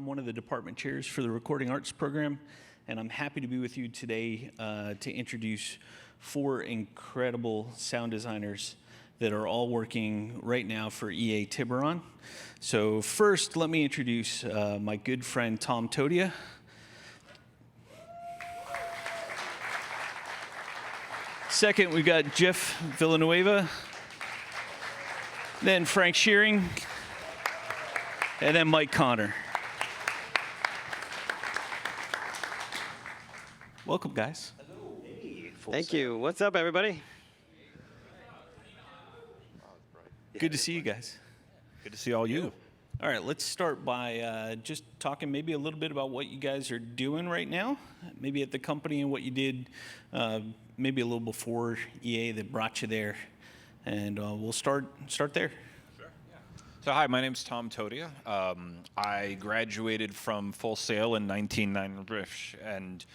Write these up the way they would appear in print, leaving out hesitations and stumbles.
I'm one of the department chairs for the Recording Arts program, and I'm happy to be with you today to introduce 4 incredible sound designers that are all working right now for EA Tiburon. So first, let me introduce my good friend Tom Todia. Second, we've got Jeff Villanueva, then Frank Scheuring, and then Mike Connor. Welcome, guys. Hello. Hey, Thank you. What's up, everybody? Good to see you guys. Good to see all you. All right, let's start by just talking maybe a little bit about what you guys are doing right now, maybe at the company and what you did maybe a little before EA that brought you there. And we'll start there. So hi, my name's Tom Todia. I graduated from Full Sail in 1990, and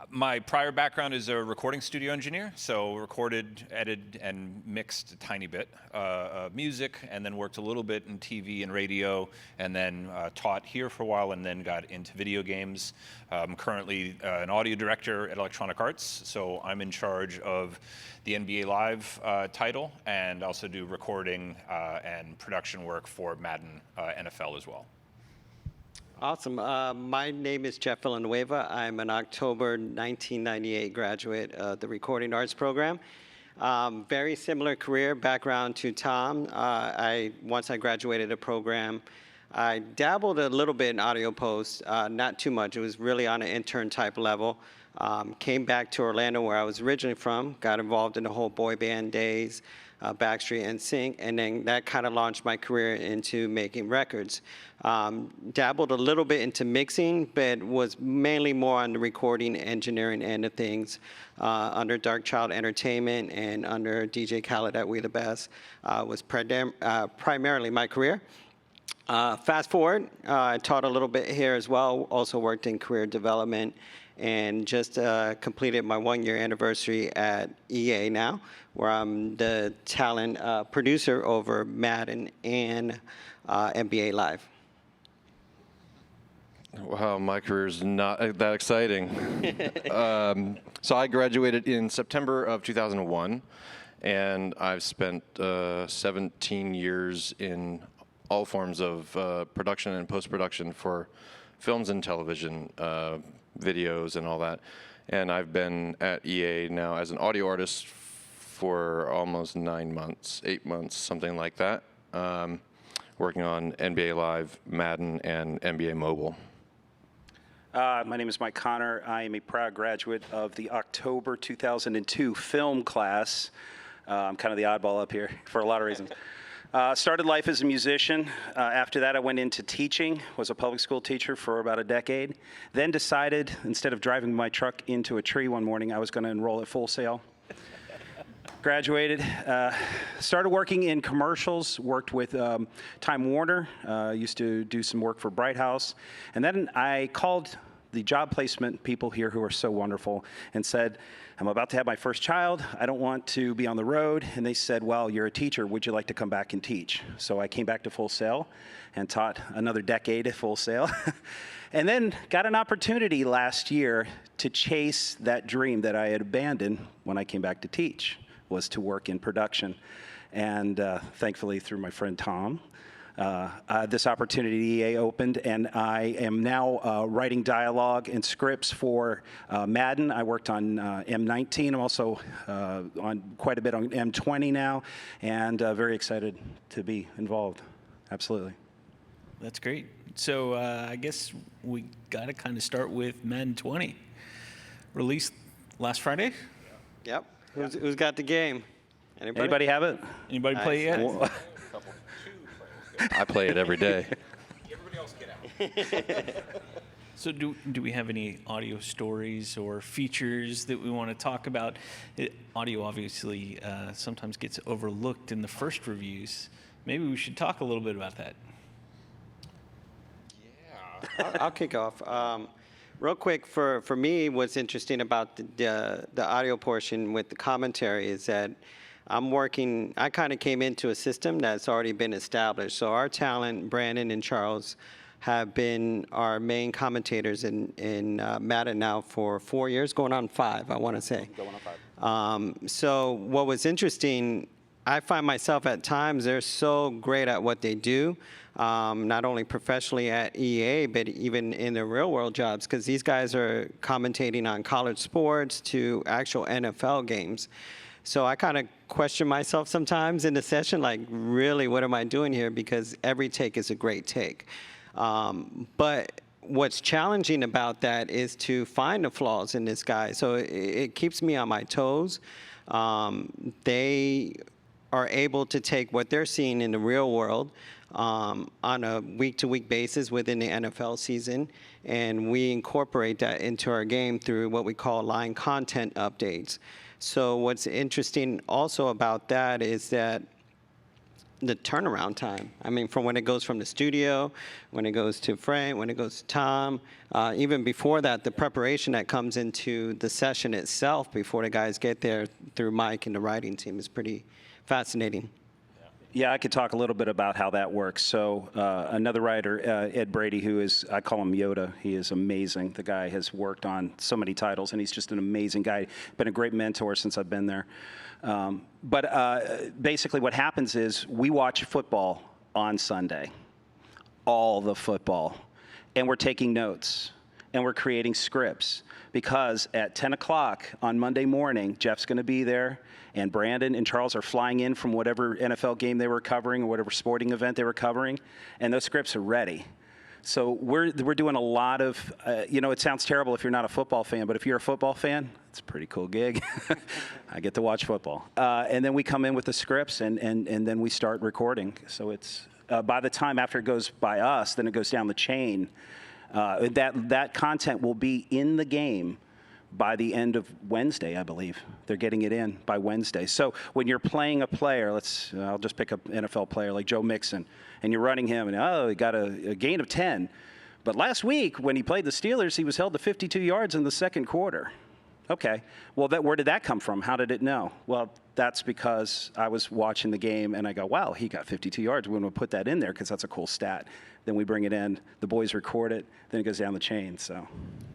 my prior background is a recording studio engineer, so recorded, edited, and mixed a tiny bit music, and then worked a little bit in TV and radio, and then taught here for a while, and then got into video games. I'm currently an audio director at Electronic Arts, so I'm in charge of the NBA Live title, and also do recording and production work for Madden NFL as well. Awesome. My name is Jeff Villanueva. I'm an October 1998 graduate of the Recording Arts program. Very similar career background to Tom. Once I graduated the program, I dabbled a little bit in audio post, not too much. It was really on an intern type level. Came back to Orlando, where I was originally from, got involved in the whole boy band days, Backstreet NSYNC, and then that kind of launched my career into making records. Dabbled a little bit into mixing, but was mainly more on the recording engineering end of things under Dark Child Entertainment and under DJ Khaled at We The Best was primarily my career. Fast forward, I taught a little bit here as well, also worked in career development, and just completed my 1-year anniversary at EA now, where I'm the talent producer over Madden and NBA Live. Wow, my career's not that exciting. So I graduated in September of 2001, and I've spent 17 years in all forms of production and post-production for films and television, videos and all that. And I've been at EA now as an audio artist for almost 9 months, 8 months, something like that, working on NBA Live, Madden, and NBA Mobile. My name is Mike Connor. I am a proud graduate of the October 2002 film class. I'm kind of the oddball up here for a lot of reasons. Started life as a musician. After that, I went into teaching, was a public school teacher for about a decade. Then decided, instead of driving my truck into a tree one morning, I was going to enroll at Full Sail. Graduated, started working in commercials, worked with Time Warner, used to do some work for Bright House. And then I called the job placement people here who are so wonderful and said, I'm about to have my first child. I don't want to be on the road. And they said, well, you're a teacher. Would you like to come back and teach? So I came back to Full Sail and taught another decade at Full Sail. And then got an opportunity last year to chase that dream that I had abandoned when I came back to teach, was to work in production. And thankfully, through my friend Tom, this opportunity EA opened, and I am now writing dialogue and scripts for Madden. I worked on M19. I'm also on quite a bit on M20 now, and very excited to be involved. Absolutely. That's great. So I guess we got to kind of start with Madden 20. Released last Friday? Yep. Who's got the game? Anybody have it? Anybody play it yet? I play it every day. Everybody else get out. So do we have any audio stories or features that we want to talk about? Audio obviously sometimes gets overlooked in the first reviews. Maybe we should talk a little bit about that. Yeah. I'll kick off. Real quick, for me, what's interesting about the audio portion with the commentary is that I kind of came into a system that's already been established. So our talent, Brandon and Charles, have been our main commentators in Madden now for 4 years, going on 5, I want to say. Going on 5. So what was interesting, I find myself at times, they're so great at what they do, not only professionally at EA, but even in their real world jobs, because these guys are commentating on college sports to actual NFL games. So I kind of question myself sometimes in the session, like, really, what am I doing here? Because every take is a great take. But what's challenging about that is to find the flaws in this guy. So it keeps me on my toes. They are able to take what they're seeing in the real world on a week-to-week basis within the NFL season, and we incorporate that into our game through what we call line content updates. So what's interesting also about that is that the turnaround time. I mean, from when it goes from the studio, when it goes to Frank, when it goes to Tom, even before that, the preparation that comes into the session itself before the guys get there through Mike and the writing team is pretty fascinating. Yeah, I could talk a little bit about how that works. So another writer, Ed Brady, who is, I call him Yoda. He is amazing. The guy has worked on so many titles, and he's just an amazing guy. Been a great mentor since I've been there. But basically what happens is we watch football on Sunday, all the football, and we're taking notes, and we're creating scripts. Because at 10 o'clock on Monday morning, Jeff's going to be there, and Brandon and Charles are flying in from whatever NFL game they were covering or whatever sporting event they were covering, and those scripts are ready. So we're doing a lot of, it sounds terrible if you're not a football fan, but if you're a football fan, it's a pretty cool gig. I get to watch football. And then we come in with the scripts, and then we start recording. So it's, by the time after it goes by us, then it goes down the chain. That content will be in the game by the end of Wednesday, I believe. They're getting it in by Wednesday. So when you're playing a player, I'll just pick up an NFL player like Joe Mixon, and you're running him, and he got a gain of 10. But last week, when he played the Steelers, he was held to 52 yards in the second quarter. Okay, well, where did that come from? How did it know? Well, that's because I was watching the game, and I go, wow, he got 52 yards. We're going to put that in there because that's a cool stat. Then we bring it in, the boys record it, then it goes down the chain. So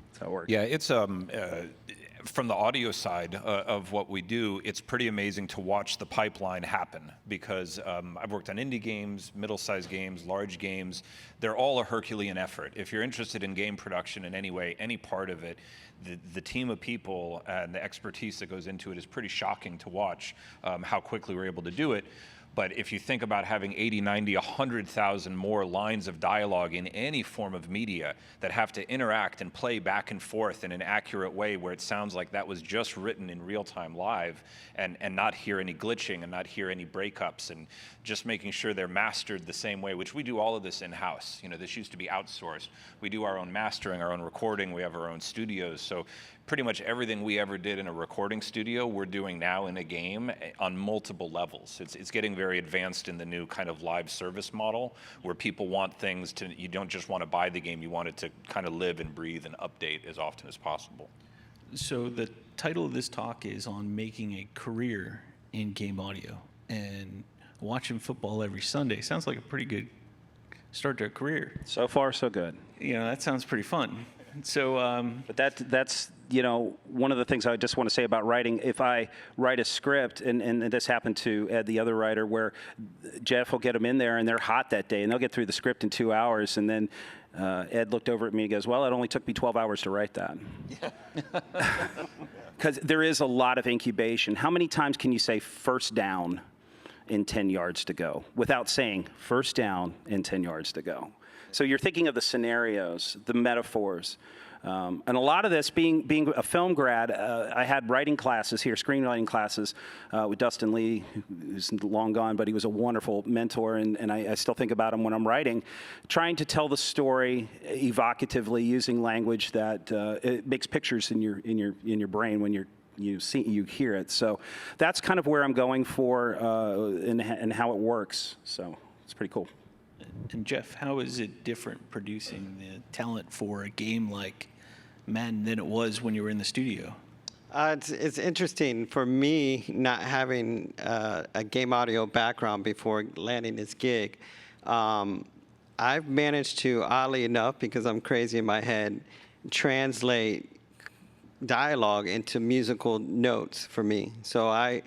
that's how it works. Yeah, it's from the audio side of what we do, it's pretty amazing to watch the pipeline happen because I've worked on indie games, middle-sized games, large games. They're all a Herculean effort. If you're interested in game production in any way, any part of it, the team of people and the expertise that goes into it is pretty shocking to watch how quickly we're able to do it. But if you think about having 80, 90, 100,000 more lines of dialogue in any form of media that have to interact and play back and forth in an accurate way where it sounds like that was just written in real time live and not hear any glitching and not hear any breakups and just making sure they're mastered the same way, which we do all of this in-house. This used to be outsourced. We do our own mastering, our own recording. We have our own studios. So pretty much everything we ever did in a recording studio, we're doing now in a game on multiple levels. It's getting very advanced in the new kind of live service model where people want things you don't just want to buy the game, you want it to kind of live and breathe and update as often as possible. So the title of this talk is on making a career in game audio, and watching football every Sunday sounds like a pretty good start to a career. So far, so good. That sounds pretty fun. So, but that's one of the things I just want to say about writing. If I write a script, and this happened to Ed, the other writer, where Jeff will get them in there and they're hot that day, and they'll get through the script in 2 hours, and then Ed looked over at me and goes, "Well, it only took me 12 hours to write that." Because there is a lot of incubation. How many times can you say first down in 10 yards to go without saying first down in 10 yards to go? So you're thinking of the scenarios, the metaphors. And a lot of this, being a film grad, I had writing classes here, screenwriting classes with Dustin Lee, who's long gone, but he was a wonderful mentor, and I still think about him when I'm writing, trying to tell the story evocatively using language that it makes pictures in your brain when you hear it. So that's kind of where I'm going for and how it works. So it's pretty cool. And Jeff, how is it different producing the talent for a game like Madden than it was when you were in the studio? It's interesting for me not having a game audio background before landing this gig. I've managed to, oddly enough, because I'm crazy in my head, translate dialogue into musical notes for me. So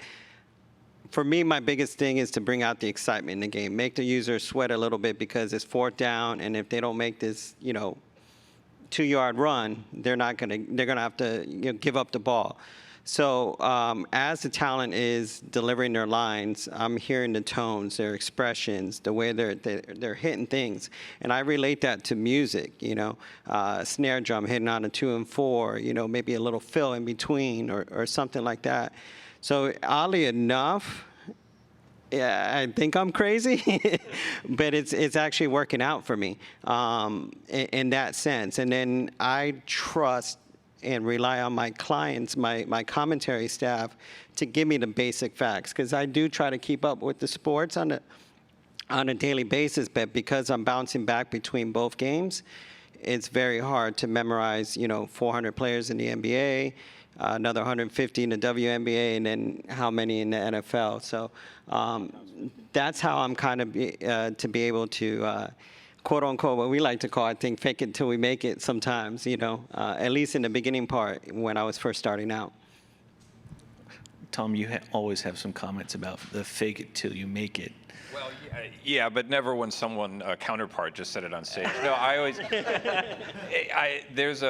for me, my biggest thing is to bring out the excitement in the game, make the user sweat a little bit because it's fourth down, and if they don't make this, 2-yard run, they're gonna have to give up the ball. So as the talent is delivering their lines, I'm hearing the tones, their expressions, the way they're hitting things, and I relate that to music. Snare drum hitting on a 2 and 4, maybe a little fill in between or something like that. So oddly enough, yeah, I think I'm crazy, but it's actually working out for me in that sense. And then I trust and rely on my clients, my commentary staff, to give me the basic facts, because I do try to keep up with the sports on a daily basis, but because I'm bouncing back between both games, it's very hard to memorize, 400 players in the NBA, another 150 in the WNBA, and then how many in the NFL. So that's how I'm kind of to be able to quote unquote, what we like to call, I think, fake it till we make it sometimes, at least in the beginning part when I was first starting out. Tom, you always have some comments about the fake it till you make it. Well, yeah, but never when someone, a counterpart, just said it on stage. No, I always, there's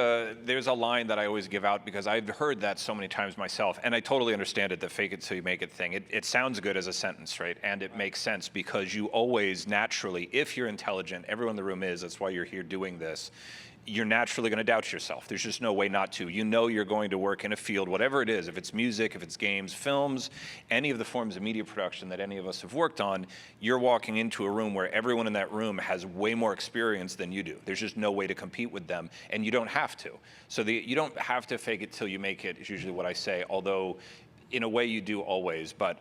a line that I always give out because I've heard that so many times myself, and I totally understand it, the fake it till you make it thing. It sounds good as a sentence, right? And it makes sense because you always naturally, if you're intelligent, everyone in the room is, that's why you're here doing this, you're naturally going to doubt yourself. There's just no way not to. You're going to work in a field, whatever it is, if it's music, if it's games, films, any of the forms of media production that any of us have worked on, you're walking into a room where everyone in that room has way more experience than you do. There's just no way to compete with them, and you don't have to. So you don't have to fake it till you make it, is usually what I say, although in a way you do always. But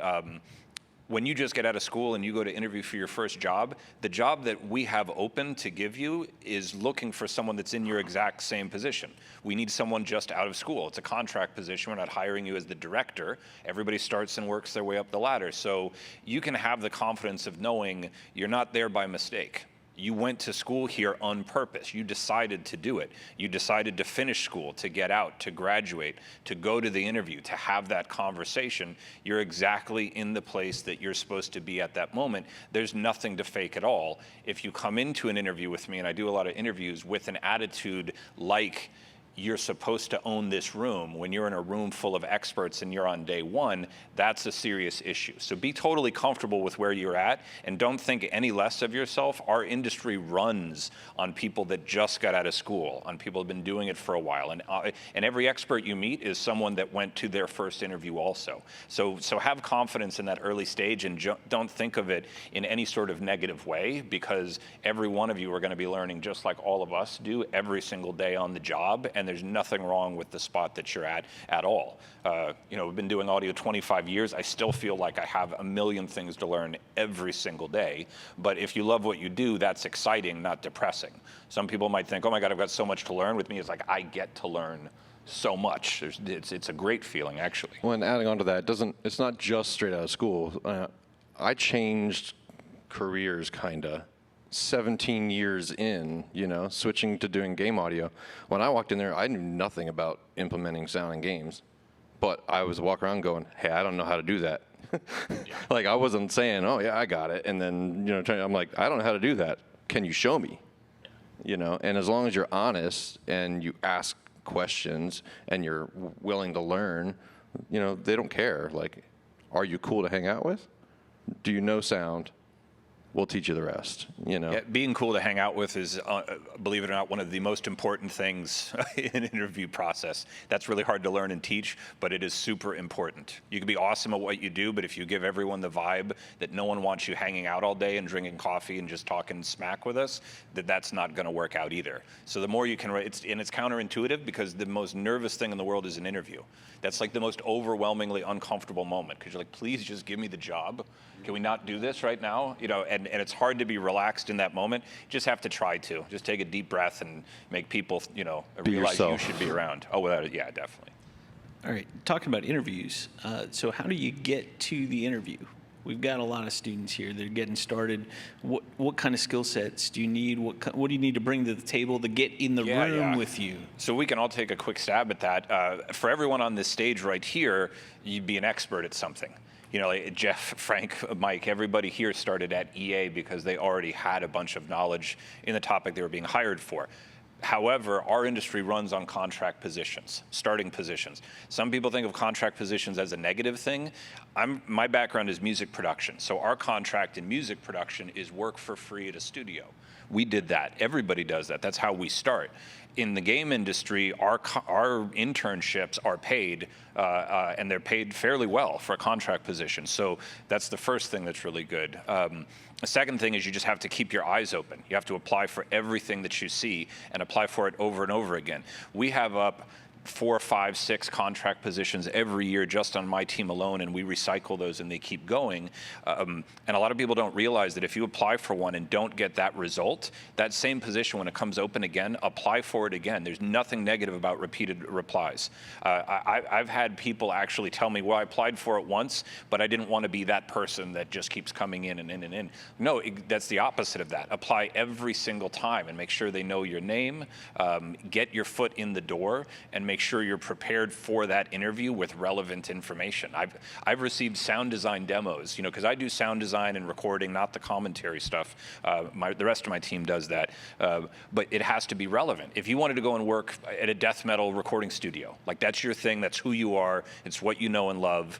when you just get out of school and you go to interview for your first job, the job that we have open to give you is looking for someone that's in your exact same position. We need someone just out of school. It's a contract position. We're not hiring you as the director. Everybody starts and works their way up the ladder. So you can have the confidence of knowing you're not there by mistake. You went to school here on purpose. You decided to do it. You decided to finish school, to get out, to graduate, to go to the interview, to have that conversation. You're exactly in the place that you're supposed to be at that moment. There's nothing to fake at all. If you come into an interview with me, and I do a lot of interviews, with an attitude like you're supposed to own this room, when you're in a room full of experts and you're on day one, that's a serious issue. So be totally comfortable with where you're at and don't think any less of yourself. Our industry runs on people that just got out of school, on people who have been doing it for a while. And every expert you meet is someone that went to their first interview also. So have confidence in that early stage and don't think of it in any sort of negative way, because every one of you are going to be learning just like all of us do every single day on the job. And there's nothing wrong with the spot that you're at all. We've been doing audio 25 years. I still feel like I have a million things to learn every single day. But if you love what you do, that's exciting, not depressing. Some people might think, oh my God, I've got so much to learn. With me, it's like, I get to learn so much. It's a great feeling, actually. When adding on to that, it's not just straight out of school. I changed careers, kinda. 17 years in, switching to doing game audio. When I walked in there, I knew nothing about implementing sound in games, but I was walking around going, hey, I don't know how to do that. Like, I wasn't saying, oh yeah, I got it. And then, I'm like, I don't know how to do that. Can you show me? And as long as you're honest and you ask questions and you're willing to learn, they don't care. Like, are you cool to hang out with? Do you know sound? We'll teach you the rest, Yeah, being cool to hang out with is, believe it or not, one of the most important things in an interview process. That's really hard to learn and teach, but it is super important. You can be awesome at what you do, but if you give everyone the vibe that no one wants you hanging out all day and drinking coffee and just talking smack with us, that's not going to work out either. So the more you can, it's counterintuitive, because the most nervous thing in the world is an interview. That's like the most overwhelmingly uncomfortable moment, because you're like, please just give me the job. Can we not do this right now? And it's hard to be relaxed in that moment. You just have to try to. Just take a deep breath and make people, realize yourself. you should be around. Oh, without it, yeah, definitely. All right, talking about interviews. So how do you get to the interview? We've got a lot of students here. They're getting started. What kind of skill sets do you need? What do you need to bring to the table to get in the room with you? So we can all take a quick stab at that. For everyone on this stage right here, you'd be an expert at something. You know, like Jeff, Frank, Mike, everybody here started at EA because they already had a bunch of knowledge in the topic they were being hired for. However, our industry runs on contract positions, starting positions. Some people think of contract positions as a negative thing. My background is music production, so our contract in music production is work for free at a studio. We did that. Everybody does that. That's how we start. In the game industry, our internships are paid, and they're paid fairly well for a contract position. So that's the first thing that's really good. The second thing is you just have to keep your eyes open. You have to apply for everything that you see and apply for it over and over again. We have up 4, 5, 6 contract positions every year just on my team alone, and we recycle those and they keep going. And a lot of people don't realize that if you apply for one and don't get that result, that same position, when it comes open again, apply for it again. There's nothing negative about repeated replies. I've had people actually tell me, well, I applied for it once, but I didn't want to be that person that just keeps coming in and in and in. No, that's the opposite of that. Apply every single time and make sure they know your name, get your foot in the door, and make sure you're prepared for that interview with relevant information. I've received sound design demos, you know, because I do sound design and recording, not the commentary stuff. The rest of my team does that, but it has to be relevant. If you wanted to go and work at a death metal recording studio, like that's your thing, that's who you are, it's what you know and love,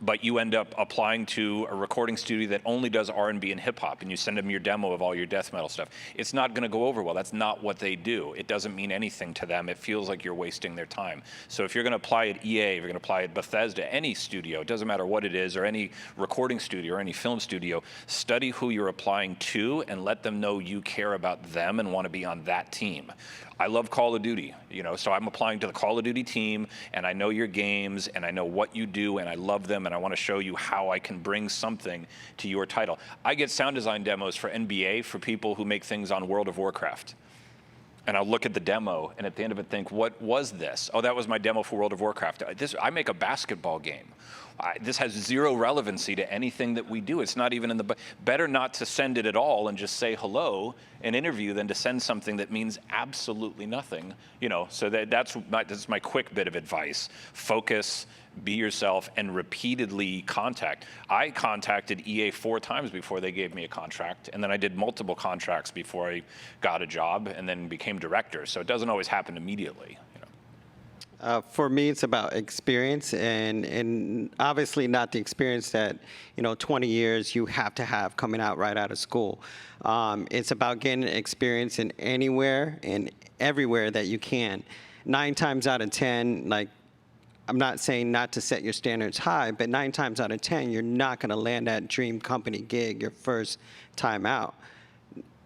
but you end up applying to a recording studio that only does R&B and hip hop, and you send them your demo of all your death metal stuff. It's not going to go over well. That's not what they do. It doesn't mean anything to them. It feels like you're wasting their time. So if you're going to apply at EA, if you're going to apply at Bethesda, any studio, it doesn't matter what it is, or any recording studio or any film studio, study who you're applying to and let them know you care about them and want to be on that team. I love Call of Duty, you know, so I'm applying to the Call of Duty team, and I know your games, and I know what you do, and I love them, and I want to show you how I can bring something to your title. I get sound design demos for NBA for people who make things on World of Warcraft. And I'll look at the demo, and at the end of it think, what was this? Oh, that was my demo for World of Warcraft. I make a basketball game. This has zero relevancy to anything that we do. It's not even in the, better not to send it at all and just say hello and interview than to send something that means absolutely nothing. You know, so that's my quick bit of advice. Focus, be yourself, and repeatedly contact. I contacted EA 4 times before they gave me a contract, and then I did multiple contracts before I got a job and then became director. So it doesn't always happen immediately. For me, it's about experience, and obviously not the experience that, 20 years you have to have coming out right out of school. It's about getting experience in anywhere and everywhere that you can. 9 times out of 10, like, I'm not saying not to set your standards high, but 9 times out of 10, you're not going to land that dream company gig your first time out.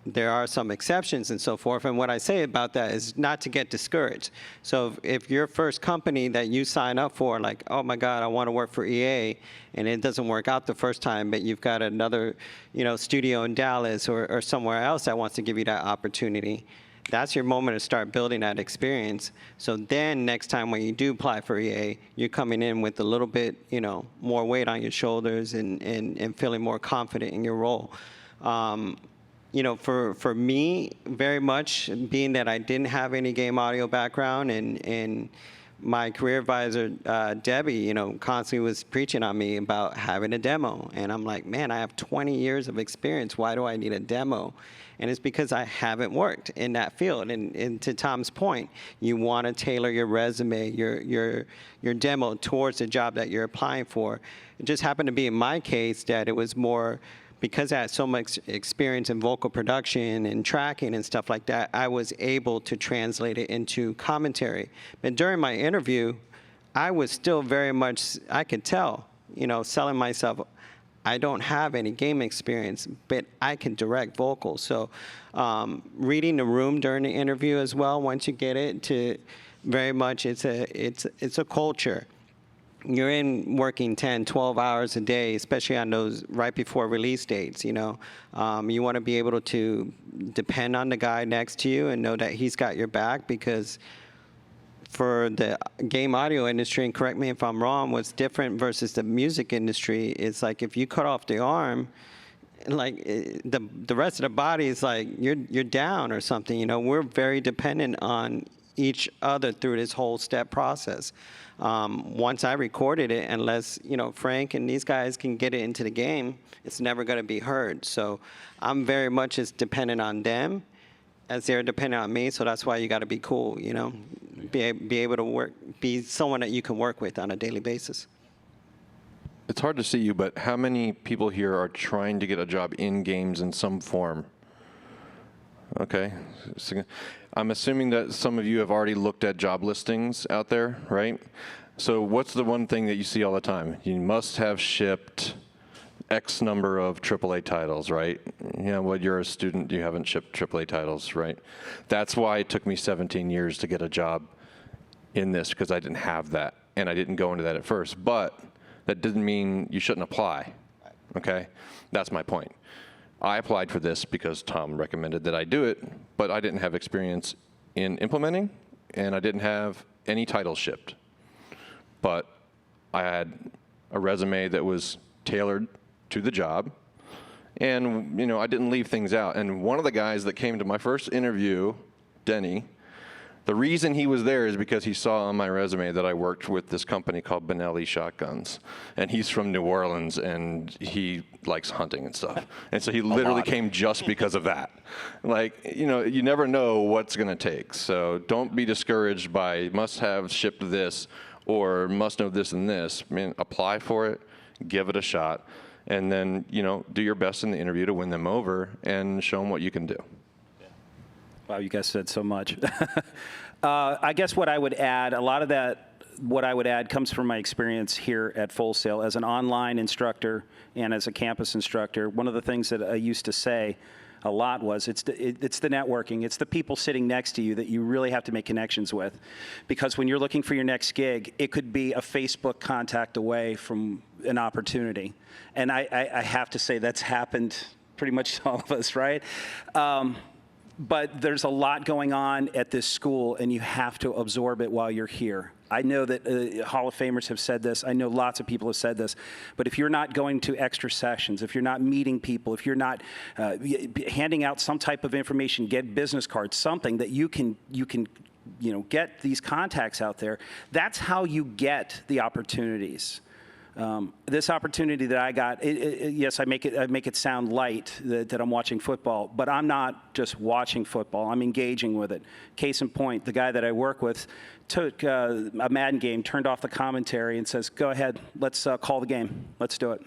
There are some exceptions and so forth, and what I say about that is not to get discouraged. So if your first company that you sign up for, like, oh my God, I want to work for EA, and it doesn't work out the first time, but you've got another, studio in Dallas or somewhere else that wants to give you that opportunity, that's your moment to start building that experience. So then next time when you do apply for EA, you're coming in with a little bit, more weight on your shoulders and feeling more confident in your role. For me, very much, being that I didn't have any game audio background, and my career advisor, Debbie, constantly was preaching on me about having a demo. And I'm like, man, I have 20 years of experience. Why do I need a demo? And it's because I haven't worked in that field. And to Tom's point, you want to tailor your resume, your demo towards the job that you're applying for. It just happened to be in my case that it was more, because I had so much experience in vocal production and tracking and stuff like that, I was able to translate it into commentary. But during my interview, I was still very much, I could tell, selling myself, I don't have any game experience, but I can direct vocals. So reading the room during the interview as well, once you get it, to very much, it's a culture. You're in working 10, 12 hours a day, especially on those right before release dates, You want to be able to depend on the guy next to you and know that he's got your back, because for the game audio industry, and correct me if I'm wrong, what's different versus the music industry is like if you cut off the arm, like the rest of the body is like you're down or something. You know, we're very dependent on each other through this whole step process. Once I recorded it, unless Frank and these guys can get it into the game, it's never going to be heard. So I'm very much as dependent on them as they're dependent on me. So that's why you got to be cool. Be able to be someone that you can work with on a daily basis. It's hard to see you, but how many people here are trying to get a job in games in some form? Okay. So I'm assuming that some of you have already looked at job listings out there, right? So what's the one thing that you see all the time? You must have shipped X number of AAA titles, right? When you're a student, you haven't shipped AAA titles, right? That's why it took me 17 years to get a job in this, because I didn't have that, and I didn't go into that at first. But that didn't mean you shouldn't apply, okay? That's my point. I applied for this because Tom recommended that I do it, but I didn't have experience in implementing, and I didn't have any titles shipped. But I had a resume that was tailored to the job, and I didn't leave things out. And one of the guys that came to my first interview, Denny, the reason he was there is because he saw on my resume that I worked with this company called Benelli Shotguns. And he's from New Orleans, and he likes hunting and stuff. And so he literally came just because of that. You never know what's going to take. So don't be discouraged by must have shipped this or must know this and this. Apply for it, give it a shot, and then, do your best in the interview to win them over and show them what you can do. Wow, you guys said so much. I guess what I would add, a lot of that, what I would add comes from my experience here at Full Sail as an online instructor and as a campus instructor. One of the things that I used to say a lot was it's the networking. It's the people sitting next to you that you really have to make connections with. Because when you're looking for your next gig, it could be a Facebook contact away from an opportunity. And I have to say that's happened pretty much to all of us, right? But there's a lot going on at this school, and you have to absorb it while you're here. I know that Hall of Famers have said this. I know lots of people have said this. But if you're not going to extra sessions, if you're not meeting people, if you're not handing out some type of information, get business cards, something that you can get these contacts out there, that's how you get the opportunities. This opportunity that I got, yes, I make it sound light that I'm watching football, but I'm not just watching football. I'm engaging with it. Case in point, the guy that I work with took a Madden game, turned off the commentary, and says, "Go ahead, let's call the game. Let's do it."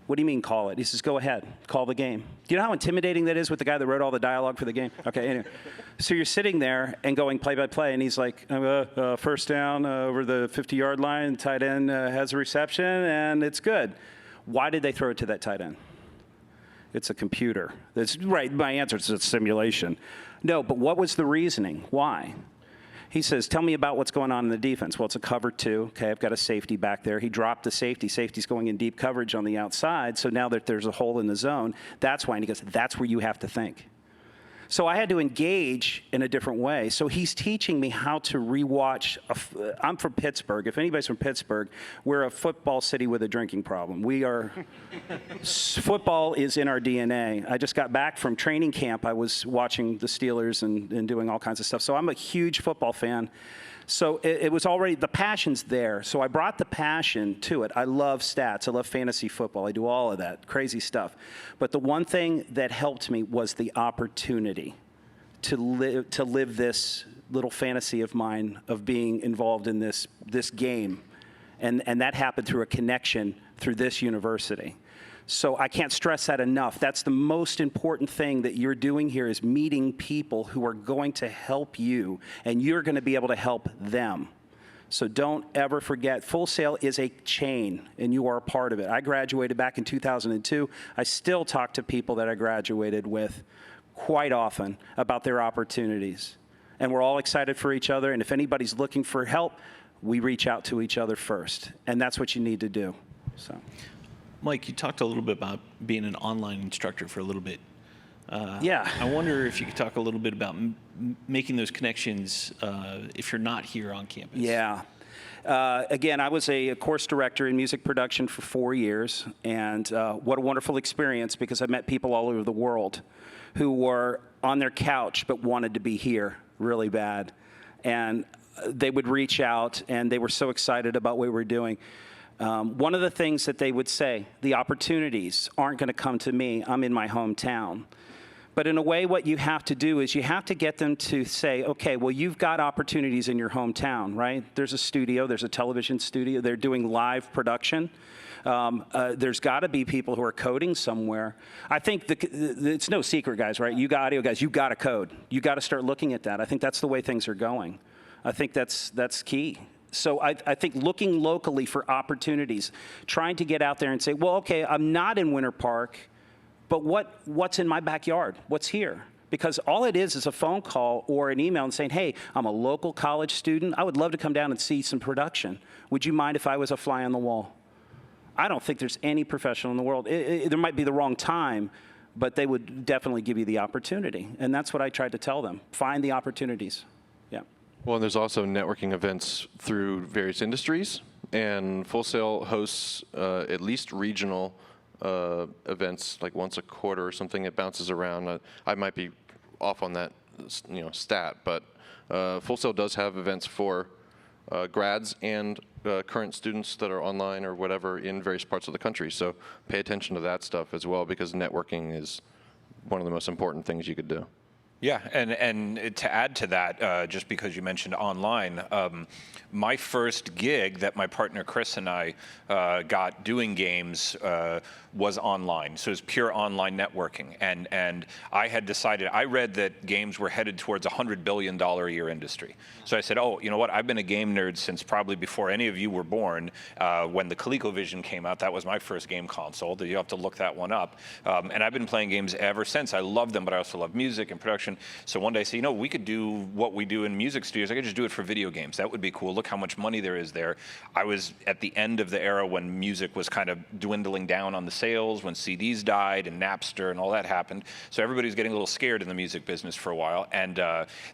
What do you mean call it? He says, "Go ahead, call the game." Do you know how intimidating that is with the guy that wrote all the dialogue for the game? Okay, anyway. So you're sitting there and going play by play, and he's like, first down over the 50-yard line, tight end has a reception, and it's good. Why did they throw it to that tight end? It's a computer. That's right, my answer is it's a simulation. No, but what was the reasoning? Why? He says, "Tell me about what's going on in the defense." Well, it's a cover two. Okay, I've got a safety back there. He dropped the safety. Safety's going in deep coverage on the outside, so now that there's a hole in the zone, that's why. And he goes, "That's where you have to think." So I had to engage in a different way. So he's teaching me how to rewatch. I'm from Pittsburgh. If anybody's from Pittsburgh, we're a football city with a drinking problem. Football is in our DNA. I just got back from training camp. I was watching the Steelers and doing all kinds of stuff. So I'm a huge football fan. So it was already, the passion's there. So I brought the passion to it. I love stats. I love fantasy football. I do all of that crazy stuff. But the one thing that helped me was the opportunity to live this little fantasy of mine of being involved in this game. And that happened through a connection through this university. So I can't stress that enough. That's the most important thing that you're doing here is meeting people who are going to help you, and you're going to be able to help them. So don't ever forget, Full Sail is a chain, and you are a part of it. I graduated back in 2002. I still talk to people that I graduated with quite often about their opportunities. And we're all excited for each other, and if anybody's looking for help, we reach out to each other first, and that's what you need to do. So. Mike, you talked a little bit about being an online instructor for a little bit. Yeah. I wonder if you could talk a little bit about making those connections if you're not here on campus. Yeah. Again, I was a course director in music production for 4 years, and what a wonderful experience, because I met people all over the world who were on their couch but wanted to be here really bad. And they would reach out, and they were so excited about what we were doing. One of the things that they would say, the opportunities aren't going to come to me. I'm in my hometown. But in a way, what you have to do is you have to get them to say, okay, well, you've got opportunities in your hometown, right? There's a studio, there's a television studio, they're doing live production. There's got to be people who are coding somewhere. I think it's no secret, guys, right? You got audio guys, you got to code. You got to start looking at that. I think that's the way things are going. I think that's key. So I think looking locally for opportunities, trying to get out there and say, well, okay, I'm not in Winter Park, but what's in my backyard? What's here? Because all it is a phone call or an email and saying, hey, I'm a local college student. I would love to come down and see some production. Would you mind if I was a fly on the wall? I don't think there's any professional in the world. There might be the wrong time, but they would definitely give you the opportunity. And that's what I tried to tell them. Find the opportunities. Yeah. Well, and there's also networking events through various industries, and Full Sail hosts at least regional events, like once a quarter or something. It bounces around. I might be off on that, stat, but Full Sail does have events for grads and current students that are online or whatever in various parts of the country. So pay attention to that stuff as well, because networking is one of the most important things you could do. Yeah, and to add to that, just because you mentioned online, my first gig that my partner Chris and I got doing games was online. So it was pure online networking. And I had decided, I read that games were headed towards a $100 billion a year industry. So I said, oh, you know what, I've been a game nerd since probably before any of you were born. When the ColecoVision came out, that was my first game console. You have to look that one up. And I've been playing games ever since. I love them, but I also love music and production. So one day I said, we could do what we do in music studios. I could just do it for video games. That would be cool. Look how much money there is there. I was at the end of the era when music was kind of dwindling down on the sales, when CDs died and Napster and all that happened. So everybody was getting a little scared in the music business for a while. And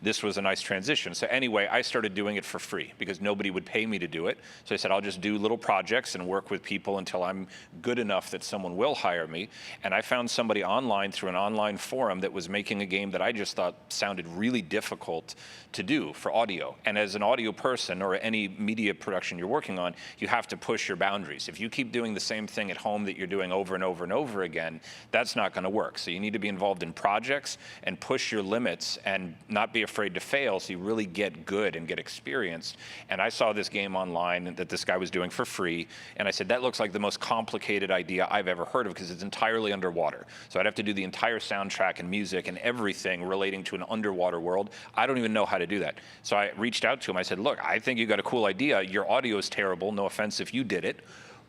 this was a nice transition. So anyway, I started doing it for free because nobody would pay me to do it. So I said, I'll just do little projects and work with people until I'm good enough that someone will hire me. And I found somebody online through an online forum that was making a game that I just thought sounded really difficult to do for audio. And as an audio person or any media production you're working on, you have to push your boundaries. If you keep doing the same thing at home that you're doing over and over and over again, that's not going to work. So you need to be involved in projects and push your limits and not be afraid to fail, so you really get good and get experienced. And I saw this game online that this guy was doing for free, and I said, that looks like the most complicated idea I've ever heard of, because it's entirely underwater. So I'd have to do the entire soundtrack and music and everything relating to an underwater world. I don't even know how to do that. So I reached out to him. I said, look, I think you got a cool idea. Your audio is terrible. No offense if you did it,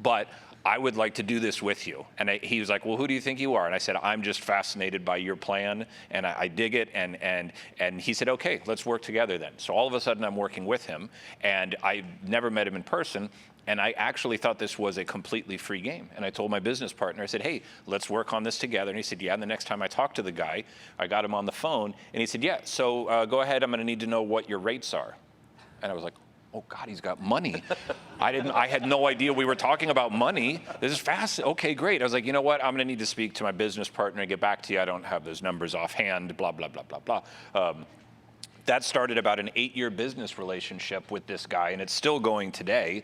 but I would like to do this with you. And he was like, well, who do you think you are? And I said, I'm just fascinated by your plan, and I dig it. And he said, okay, let's work together then. So all of a sudden I'm working with him, and I never met him in person. And I actually thought this was a completely free game. And I told my business partner, I said, hey, let's work on this together. And he said, yeah. And the next time I talked to the guy, I got him on the phone, and he said, yeah, so go ahead. I'm going to need to know what your rates are. And I was like, oh God, he's got money. I had no idea we were talking about money. This is fast. Okay, great. I was like, you know what? I'm going to need to speak to my business partner and get back to you. I don't have those numbers offhand, blah, blah, blah, blah, blah. That started about an 8-year business relationship with this guy, and it's still going today.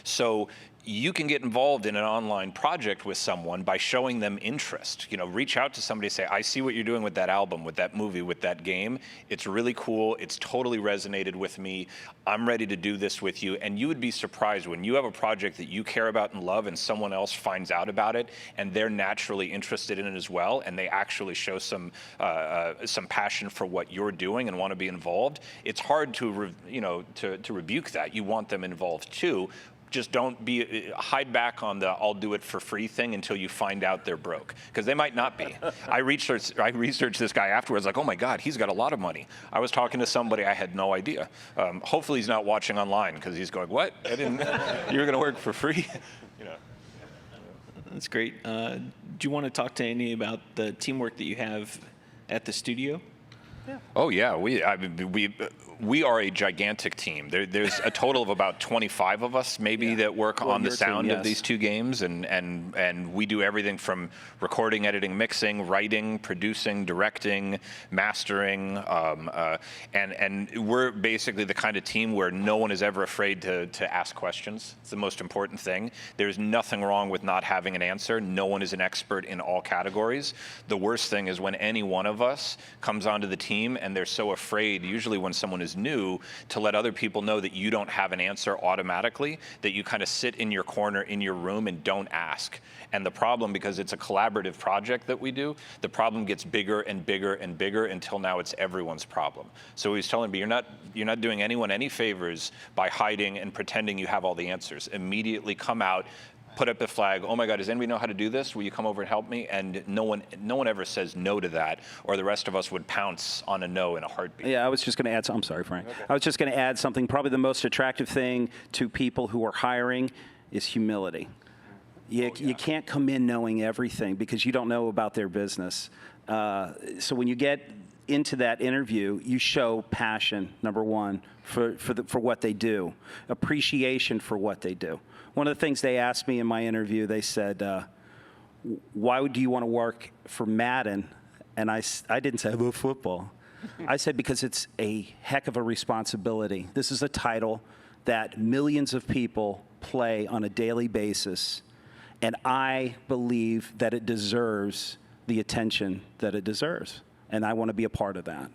So you can get involved in an online project with someone by showing them interest. Reach out to somebody, say, I see what you're doing with that album, with that movie, with that game. It's really cool. It's totally resonated with me. I'm ready to do this with you. And you would be surprised when you have a project that you care about and love, and someone else finds out about it, and they're naturally interested in it as well, and they actually show some passion for what you're doing and want to be involved. It's hard to rebuke that. You want them involved too. Just don't hide back on the I'll do it for free thing until you find out they're broke, because they might not be. I researched this guy afterwards, like, oh my God, he's got a lot of money. I was talking to somebody, I had no idea. Hopefully he's not watching online, because he's going, what? You were going to work for free? That's great. Do you want to talk to any about the teamwork that you have at the studio? Oh yeah, we are a gigantic team. There's a total of about 25 of us, maybe, that work on the your sound team, of yes. thing these two games, and we do everything from recording, editing, mixing, writing, producing, directing, mastering, and we're basically the kind of team where no one is ever afraid to ask questions. It's the most important thing. There's nothing wrong with not having an answer. No one is an expert in all categories. The worst thing is when any one of us comes onto the team and they're so afraid, usually when someone is new, to let other people know that you don't have an answer automatically, that you kind of sit in your corner in your room and don't ask. And the problem, because it's a collaborative project that we do, the problem gets bigger and bigger and bigger until now it's everyone's problem. So he's telling me, you're not doing anyone any favors by hiding and pretending you have all the answers. Immediately come out, put up the flag, oh my God, does anybody know how to do this? Will you come over and help me? And no one ever says no to that, or the rest of us would pounce on a no in a heartbeat. Yeah, I was just going to add, I'm sorry, Frank. Okay. I was just going to add something. Probably the most attractive thing to people who are hiring is humility. You can't come in knowing everything because you don't know about their business. So when you get into that interview, you show passion, number one, for what they do, appreciation for what they do. One of the things they asked me in my interview, they said, why do you want to work for Madden? And I didn't say, I love football. I said, because it's a heck of a responsibility. This is a title that millions of people play on a daily basis, and I believe that it deserves the attention that it deserves, and I want to be a part of that.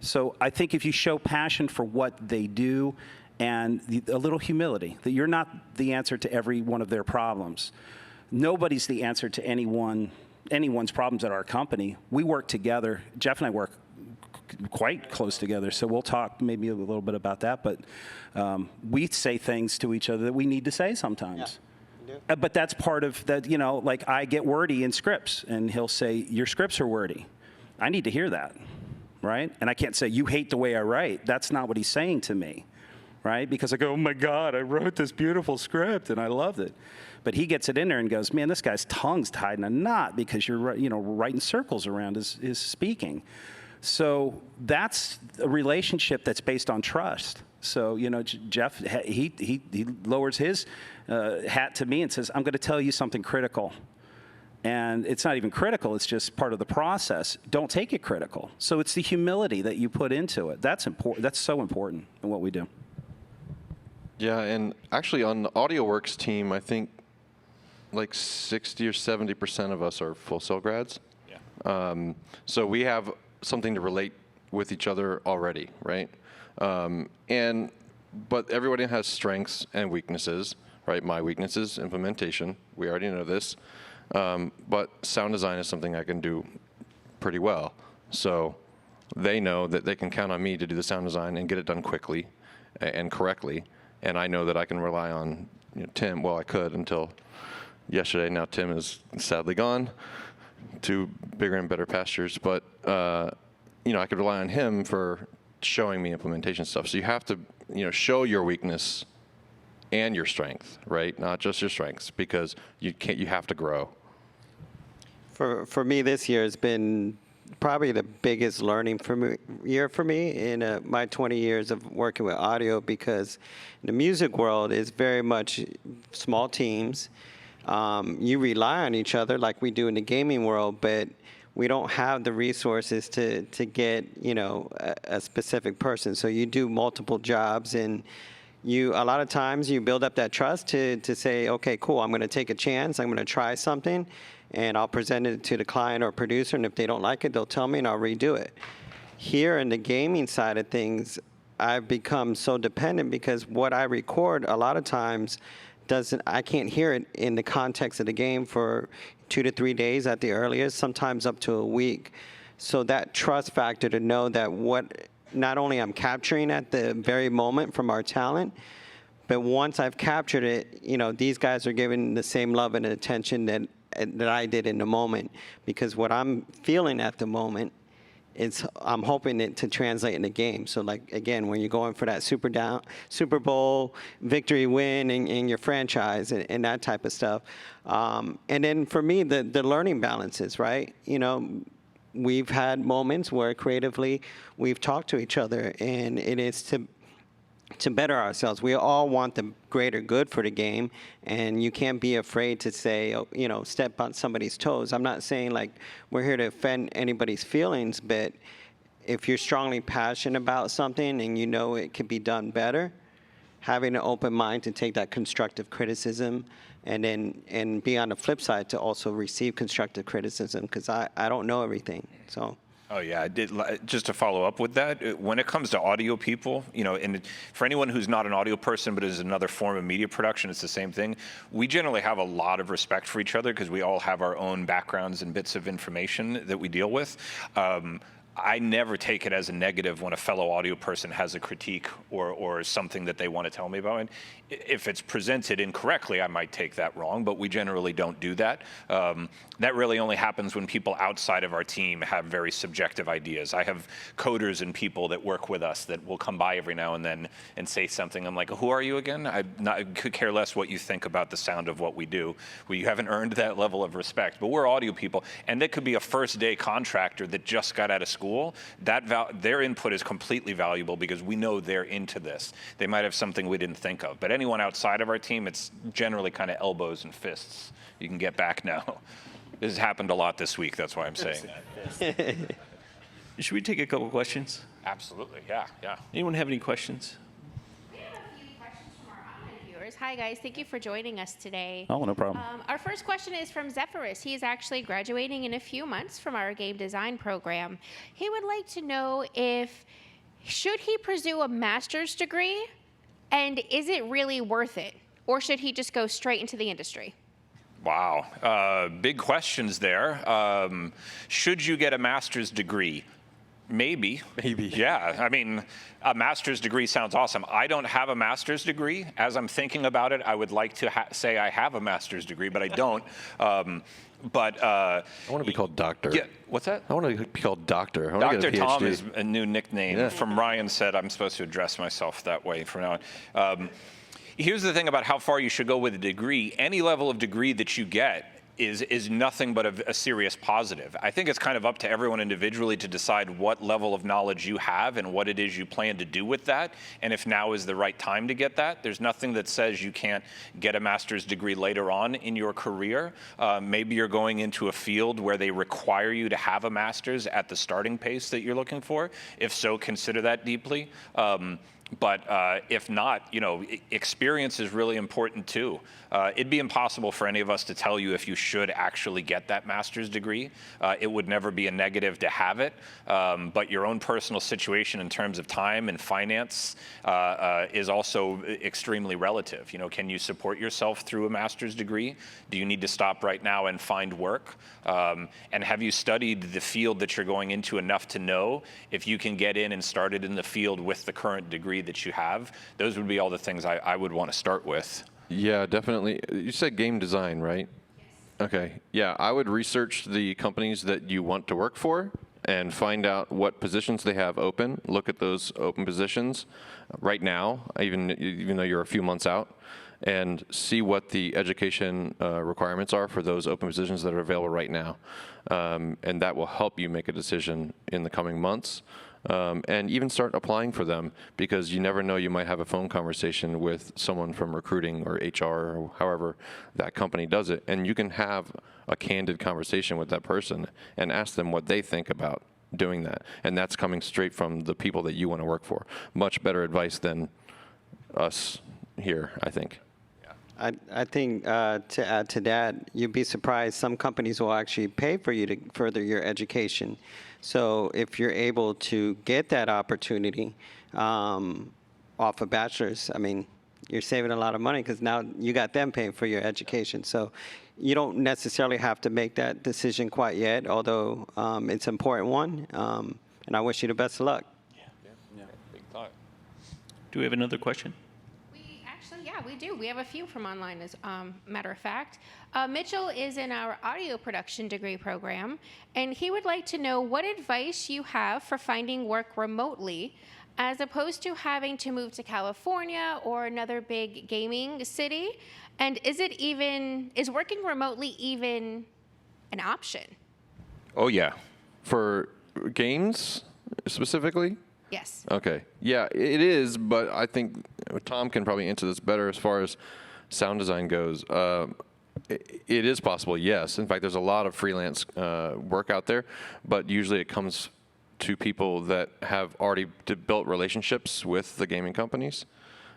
So I think if you show passion for what they do and a little humility, that you're not the answer to every one of their problems. Nobody's the answer to anyone's problems at our company. We work together. Jeff and I work quite close together, so we'll talk maybe a little bit about that, but we say things to each other that we need to say sometimes. Yeah. But that's part of that, like I get wordy in scripts, and he'll say, your scripts are wordy. I need to hear that, right? And I can't say, you hate the way I write. That's not what he's saying to me, right? Because I go, oh my God, I wrote this beautiful script and I loved it. But he gets it in there and goes, man, this guy's tongue's tied in a knot because you're writing circles around his speaking. So that's a relationship that's based on trust. So, Jeff, he lowers his hat to me and says, I'm going to tell you something critical. And it's not even critical, it's just part of the process. Don't take it critical. So it's the humility that you put into it. That's important. That's so important in what we do. Yeah, and actually on the AudioWorks team, I think like 60 or 70% of us are Full Sail grads. Yeah. So we have something to relate with each other already, right? But everybody has strengths and weaknesses, right? My weakness is implementation. We already know this. But sound design is something I can do pretty well. So they know that they can count on me to do the sound design and get it done quickly and correctly. And I know that I can rely on Tim. Well, I could until yesterday. Now Tim is sadly gone to bigger and better pastures. But I could rely on him for showing me implementation stuff. So you have to show your weakness and your strength, right? Not just your strengths, because you have to grow. For me, this year has been probably the biggest learning year for me in my 20 years of working with audio, because the music world is very much small teams. You rely on each other like we do in the gaming world, but we don't have the resources to get a specific person. So you do multiple jobs, and a lot of times you build up that trust to say, okay, cool, I'm going to take a chance, I'm going to try something, and I'll present it to the client or producer, and if they don't like it, they'll tell me and I'll redo it. Here in the gaming side of things, I've become so dependent because what I record a lot of times I can't hear it in the context of the game for 2 to 3 days at the earliest, sometimes up to a week. So that trust factor to know that what not only I'm capturing at the very moment from our talent, but once I've captured it, these guys are giving the same love and attention that I did in the moment. Because what I'm feeling at the moment I'm hoping it to translate in the game. So like, again, when you're going for that Super Bowl victory win in your franchise and that type of stuff. And then for me, the learning balances, right? You know, we've had moments where creatively we've talked to each other, and it is to better ourselves. We all want the greater good for the game, and you can't be afraid to say, you know, step on somebody's toes. I'm not saying like we're here to offend anybody's feelings, but if you're strongly passionate about something and you know it could be done better, having an open mind to take that constructive criticism, and be on the flip side to also receive constructive criticism, because I don't know everything. So. Oh yeah, just to follow up with that, when it comes to audio people, you know, and for anyone who's not an audio person but is another form of media production, it's the same thing. We generally have a lot of respect for each other because we all have our own backgrounds and bits of information that we deal with. I never take it as a negative when a fellow audio person has a critique or something that they want to tell me about. And if it's presented incorrectly, I might take that wrong, but we generally don't do that. That really only happens when people outside of our team have very subjective ideas. I have coders and people that work with us that will come by every now and then and say something. I'm like, who are you again? I could care less what you think about the sound of what we do. Well, you haven't earned that level of respect, but we're audio people. And that could be a first-day contractor that just got out of school. Their input is completely valuable because we know they're into this. They might have something we didn't think of. But anyone outside of our team, it's generally kind of elbows and fists. You can get back now. This has happened a lot this week, that's why I'm saying that. Should we take a couple questions? Absolutely, yeah. Anyone have any questions? We have a few questions from our online viewers. Hi, guys. Thank you for joining us today. Oh, no problem. Our first question is from Zephyrus. He is actually graduating in a few months from our game design program. He would like to know should he pursue a master's degree, and is it really worth it? Or should he just go straight into the industry? Wow, big questions there. Should you get a master's degree? Maybe. Yeah, I mean, a master's degree sounds awesome. I don't have a master's degree. As I'm thinking about it, I would like to say I have a master's degree, but I don't. I want to be called doctor. Yeah, what's that? I want to be called doctor. I want to Dr. get a PhD. Tom is a new nickname. Yeah. From Ryan said I'm supposed to address myself that way from now on. Here's the thing about how far you should go with a degree. Any level of degree that you get is nothing but a serious positive. I think it's kind of up to everyone individually to decide what level of knowledge you have and what it is you plan to do with that, and if now is the right time to get that. There's nothing that says you can't get a master's degree later on in your career. Maybe you're going into a field where they require you to have a master's at the starting pace that you're looking for. If so, consider that deeply. But if not, you know, experience is really important too. It'd be impossible for any of us to tell you if you should actually get that master's degree. It would never be a negative to have it, but your own personal situation in terms of time and finance is also extremely relative. You know, can you support yourself through a master's degree? Do you need to stop right now and find work? And have you studied the field that you're going into enough to know if you can get in and started in the field with the current degree that you have? Those would be all the things I would want to start with. Yeah, definitely. You said game design, right? Yes. Okay. Yeah, I would research the companies that you want to work for and find out what positions they have open. Look at those open positions right now, even though you're a few months out, and see what the education requirements are for those open positions that are available right now. And that will help you make a decision in the coming months. And even start applying for them, because you never know, you might have a phone conversation with someone from recruiting or HR or however that company does it, and you can have a candid conversation with that person and ask them what they think about doing that. And that's coming straight from the people that you want to work for. Much better advice than us here, I think. I think to add to that, you'd be surprised some companies will actually pay for you to further your education. So if you're able to get that opportunity off a bachelor's, I mean, you're saving a lot of money because now you got them paying for your education. So you don't necessarily have to make that decision quite yet, although it's an important one. And I wish you the best of luck. Yeah. Big thought. Do we have another question? We actually, yeah, Yeah, we do. We have a few from online, as matter of fact. Mitchell is in our audio production degree program, and he would like to know what advice you have for finding work remotely, as opposed to having to move to California or another big gaming city. And is working remotely even an option? Oh, yeah. For games specifically? Yes. Okay. Yeah, it is, but I think Tom can probably answer this better as far as sound design goes. It is possible, yes. In fact, there's a lot of freelance work out there, but usually it comes to people that have already built relationships with the gaming companies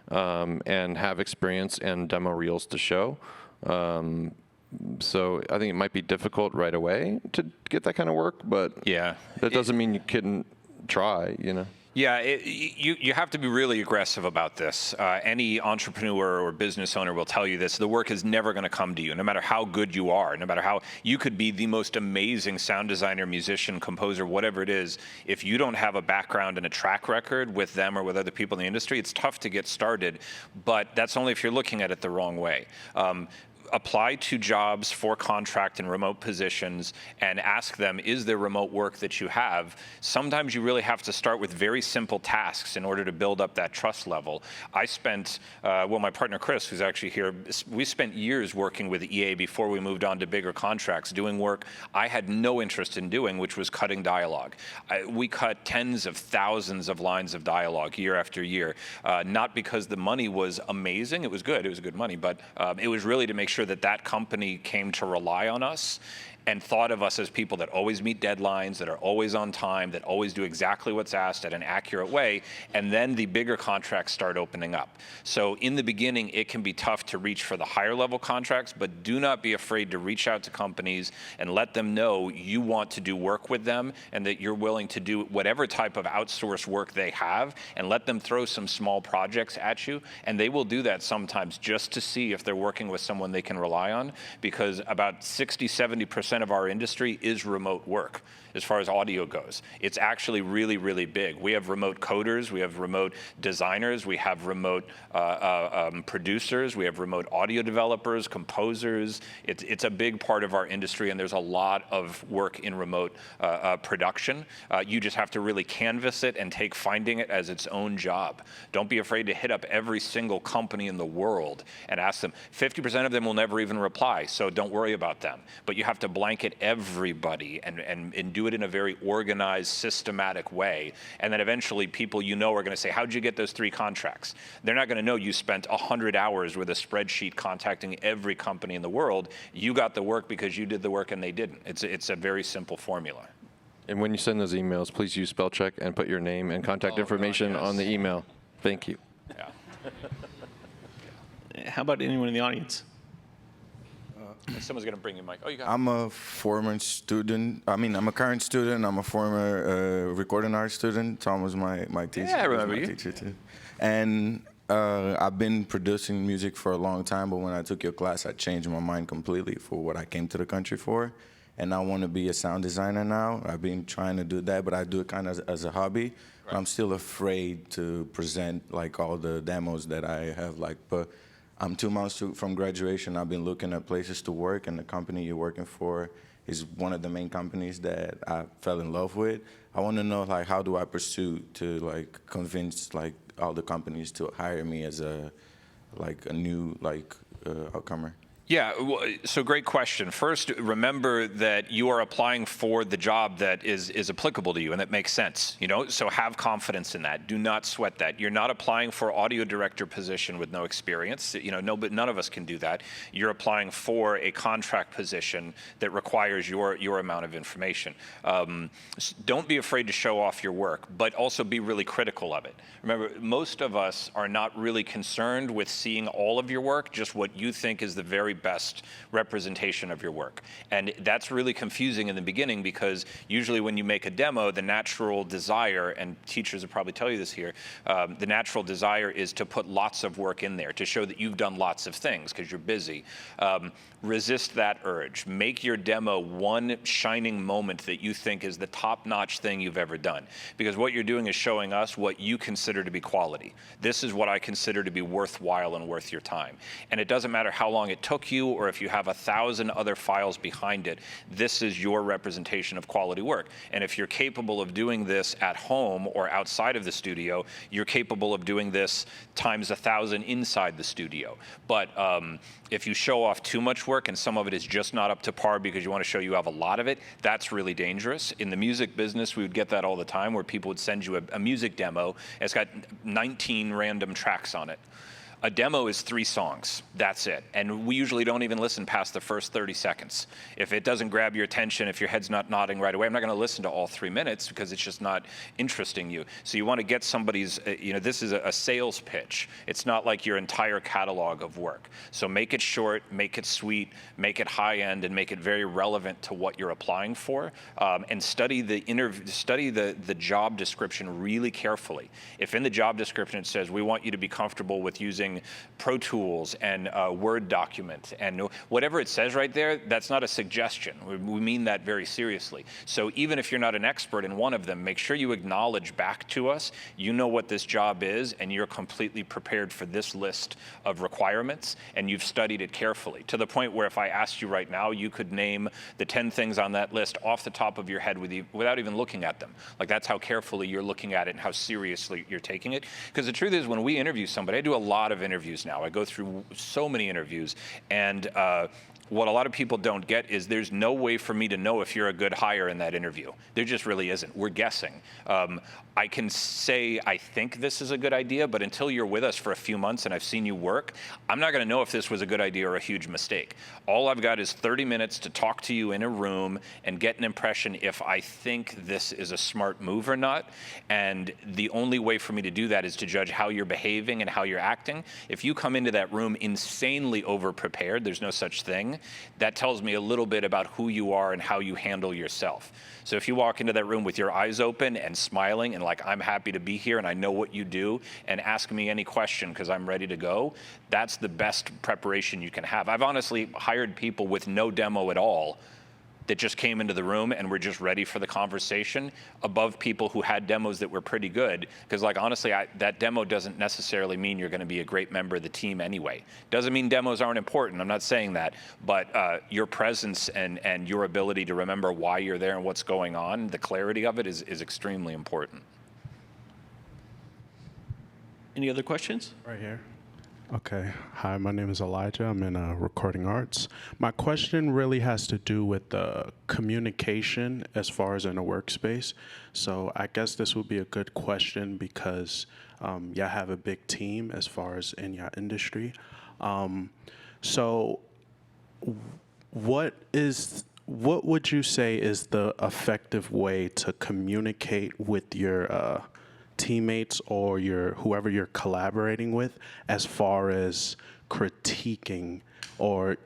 and have experience and demo reels to show. So I think it might be difficult right away to get that kind of work, but Yeah. that doesn't mean you couldn't try, Yeah, you have to be really aggressive about this. Any entrepreneur or business owner will tell you this. The work is never going to come to you, no matter how good you are, no matter how you could be the most amazing sound designer, musician, composer, whatever it is. If you don't have a background and a track record with them or with other people in the industry, it's tough to get started. But that's only if you're looking at it the wrong way. Apply to jobs for contract and remote positions and ask them, is there remote work that you have? Sometimes you really have to start with very simple tasks in order to build up that trust level. I spent, my partner Chris, who's actually here, we spent years working with EA before we moved on to bigger contracts, doing work I had no interest in doing, which was cutting dialogue. We cut tens of thousands of lines of dialogue year after year, not because the money was amazing, it was good money, but it was really to make sure that company came to rely on us and thought of us as people that always meet deadlines, that are always on time, that always do exactly what's asked at an accurate way, and then the bigger contracts start opening up. So in the beginning, it can be tough to reach for the higher level contracts, but do not be afraid to reach out to companies and let them know you want to do work with them and that you're willing to do whatever type of outsourced work they have, and let them throw some small projects at you. And they will do that sometimes just to see if they're working with someone they can rely on, because about 60-70% of our industry is remote work as far as audio goes. It's actually really, really big. We have remote coders, we have remote designers, we have remote producers, we have remote audio developers, composers. It's a big part of our industry, and there's a lot of work in remote production. You just have to really canvas it and take finding it as its own job. Don't be afraid to hit up every single company in the world and ask them. 50% of them will never even reply, so don't worry about them. But you have to blanket everybody and do it in a very organized, systematic way. And then eventually people are going to say, how'd you get those 3 contracts? They're not going to know you spent 100 hours with a spreadsheet contacting every company in the world. You got the work because you did the work and they didn't. It's a very simple formula. And when you send those emails, please use spell check and put your name and contact information on the email. Thank you. Yeah. How about anyone in the audience? Someone's going to bring you a mic. Oh, you got it. I'm a former student. I'm a current student. I'm a former recording art student. Tom was my teacher. Yeah, I remember my you. teacher too. And I've been producing music for a long time, but when I took your class, I changed my mind completely for what I came to the country for. And I want to be a sound designer now. I've been trying to do that, but I do it kind of as a hobby. Right. I'm still afraid to present like all the demos that I have, but I'm 2 months from graduation. I've been looking at places to work, and the company you're working for is one of the main companies that I fell in love with. I want to know, how do I pursue to convince all the companies to hire me as a new outcomer? Yeah, so great question. First, remember that you are applying for the job that is applicable to you and that makes sense, so have confidence in that. Do not sweat that. You're not applying for audio director position with no experience, but none of us can do that. You're applying for a contract position that requires your amount of information. Don't be afraid to show off your work, but also be really critical of it. Remember, most of us are not really concerned with seeing all of your work, just what you think is the very best representation of your work. And that's really confusing in the beginning, because usually when you make a demo, the natural desire, and teachers will probably tell you this here, the natural desire is to put lots of work in there to show that you've done lots of things because you're busy. Resist that urge. Make your demo one shining moment that you think is the top-notch thing you've ever done. Because what you're doing is showing us what you consider to be quality. This is what I consider to be worthwhile and worth your time. And it doesn't matter how long it took you, or if you have 1,000 other files behind it, this is your representation of quality work. And if you're capable of doing this at home or outside of the studio, you're capable of doing this times 1,000 inside the studio. But if you show off too much work and some of it is just not up to par because you want to show you have a lot of it, that's really dangerous. In the music business, we would get that all the time, where people would send you a music demo, and it's got 19 random tracks on it. A demo is 3 songs, that's it. And we usually don't even listen past the first 30 seconds. If it doesn't grab your attention, if your head's not nodding right away, I'm not gonna listen to all 3 minutes because it's just not interesting you. So you wanna get somebody's, this is a sales pitch. It's not like your entire catalog of work. So make it short, make it sweet, make it high end, and make it very relevant to what you're applying for. And study the job description really carefully. If in the job description it says, we want you to be comfortable with using Pro Tools and Word document, and whatever it says right there, that's not a suggestion. We mean that very seriously. So even if you're not an expert in one of them, make sure you acknowledge back to us, you know what this job is, and you're completely prepared for this list of requirements, and you've studied it carefully, to the point where if I asked you right now, you could name the 10 things on that list off the top of your head without even looking at them. Like, that's how carefully you're looking at it and how seriously you're taking it. Because the truth is, when we interview somebody, I do a lot of interviews now. I go through so many interviews, and what a lot of people don't get is there's no way for me to know if you're a good hire in that interview. There just really isn't. We're guessing. I can say I think this is a good idea, but until you're with us for a few months and I've seen you work, I'm not going to know if this was a good idea or a huge mistake. All I've got is 30 minutes to talk to you in a room and get an impression if I think this is a smart move or not. And the only way for me to do that is to judge how you're behaving and how you're acting. If you come into that room insanely over-prepared, there's no such thing, that tells me a little bit about who you are and how you handle yourself. So if you walk into that room with your eyes open and smiling and like, I'm happy to be here and I know what you do, and ask me any question because I'm ready to go, that's the best preparation you can have. I've honestly hired people with no demo at all that just came into the room and were just ready for the conversation, above people who had demos that were pretty good. Because like, honestly, that demo doesn't necessarily mean you're gonna be a great member of the team anyway. Doesn't mean demos aren't important, I'm not saying that, but your presence and your ability to remember why you're there and what's going on, the clarity of it is extremely important. Any other questions? Right here. Okay. Hi, my name is Elijah. I'm in recording arts. My question really has to do with the communication as far as in a workspace. So I guess this would be a good question because y'all have a big team as far as in your industry. So what would you say is the effective way to communicate with your teammates or whoever you're collaborating with, as far as critiquing or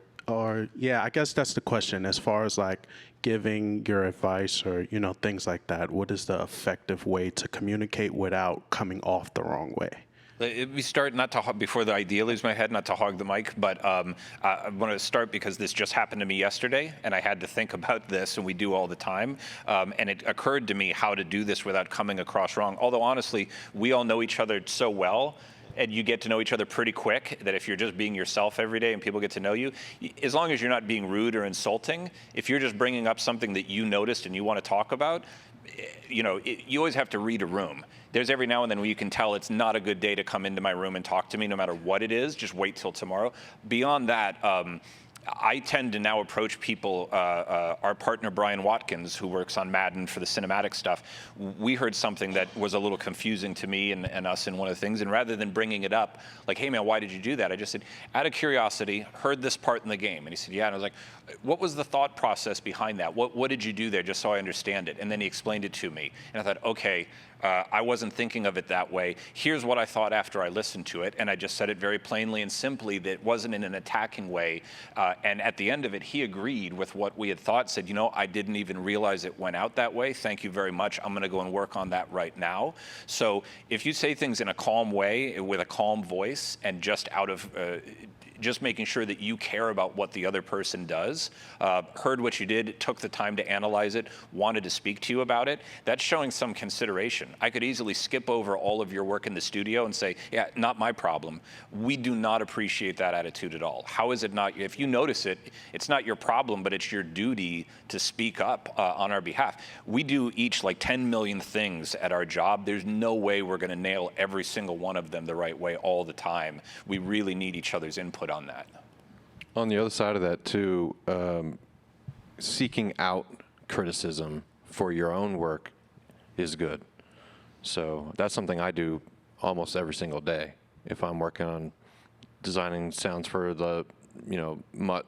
yeah, I guess that's the question, as far as like giving your advice or things like that. What is the effective way to communicate without coming off the wrong way? We start, not to before the idea leaves my head, not to hog the mic, but I want to start because this just happened to me yesterday, and I had to think about this, and we do all the time, and it occurred to me how to do this without coming across wrong. Although honestly, we all know each other so well, and you get to know each other pretty quick, that if you're just being yourself every day and people get to know you, as long as you're not being rude or insulting, if you're just bringing up something that you noticed and you want to talk about, you always have to read a room. There's every now and then where you can tell it's not a good day to come into my room and talk to me, no matter what it is. Just wait till tomorrow. Beyond that, I tend to now approach people, our partner Brian Watkins, who works on Madden for the cinematic stuff, we heard something that was a little confusing to me and us in one of the things, and rather than bringing it up, like, hey man, why did you do that? I just said, out of curiosity, heard this part in the game. And he said, yeah, and I was like, what was the thought process behind that? What did you do there, just so I understand it? And then he explained it to me, and I thought, okay, I wasn't thinking of it that way. Here's what I thought after I listened to it, and I just said it very plainly and simply. That wasn't in an attacking way. And at the end of it, he agreed with what we had thought, said, you know, I didn't even realize it went out that way. Thank you very much. I'm going to go and work on that right now. So if you say things in a calm way, with a calm voice, and just out of just making sure that you care about what the other person does, heard what you did, took the time to analyze it, wanted to speak to you about it, that's showing some consideration. I could easily skip over all of your work in the studio and say, yeah, not my problem. We do not appreciate that attitude at all. How is it not? If you notice it, it's not your problem, but it's your duty to speak up on our behalf. We do each like 10 million things at our job. There's no way we're going to nail every single one of them the right way all the time. We really need each other's input on that. On the other side of that too, seeking out criticism for your own work is good. So that's something I do almost every single day. If I'm working on designing sounds for the, Mutt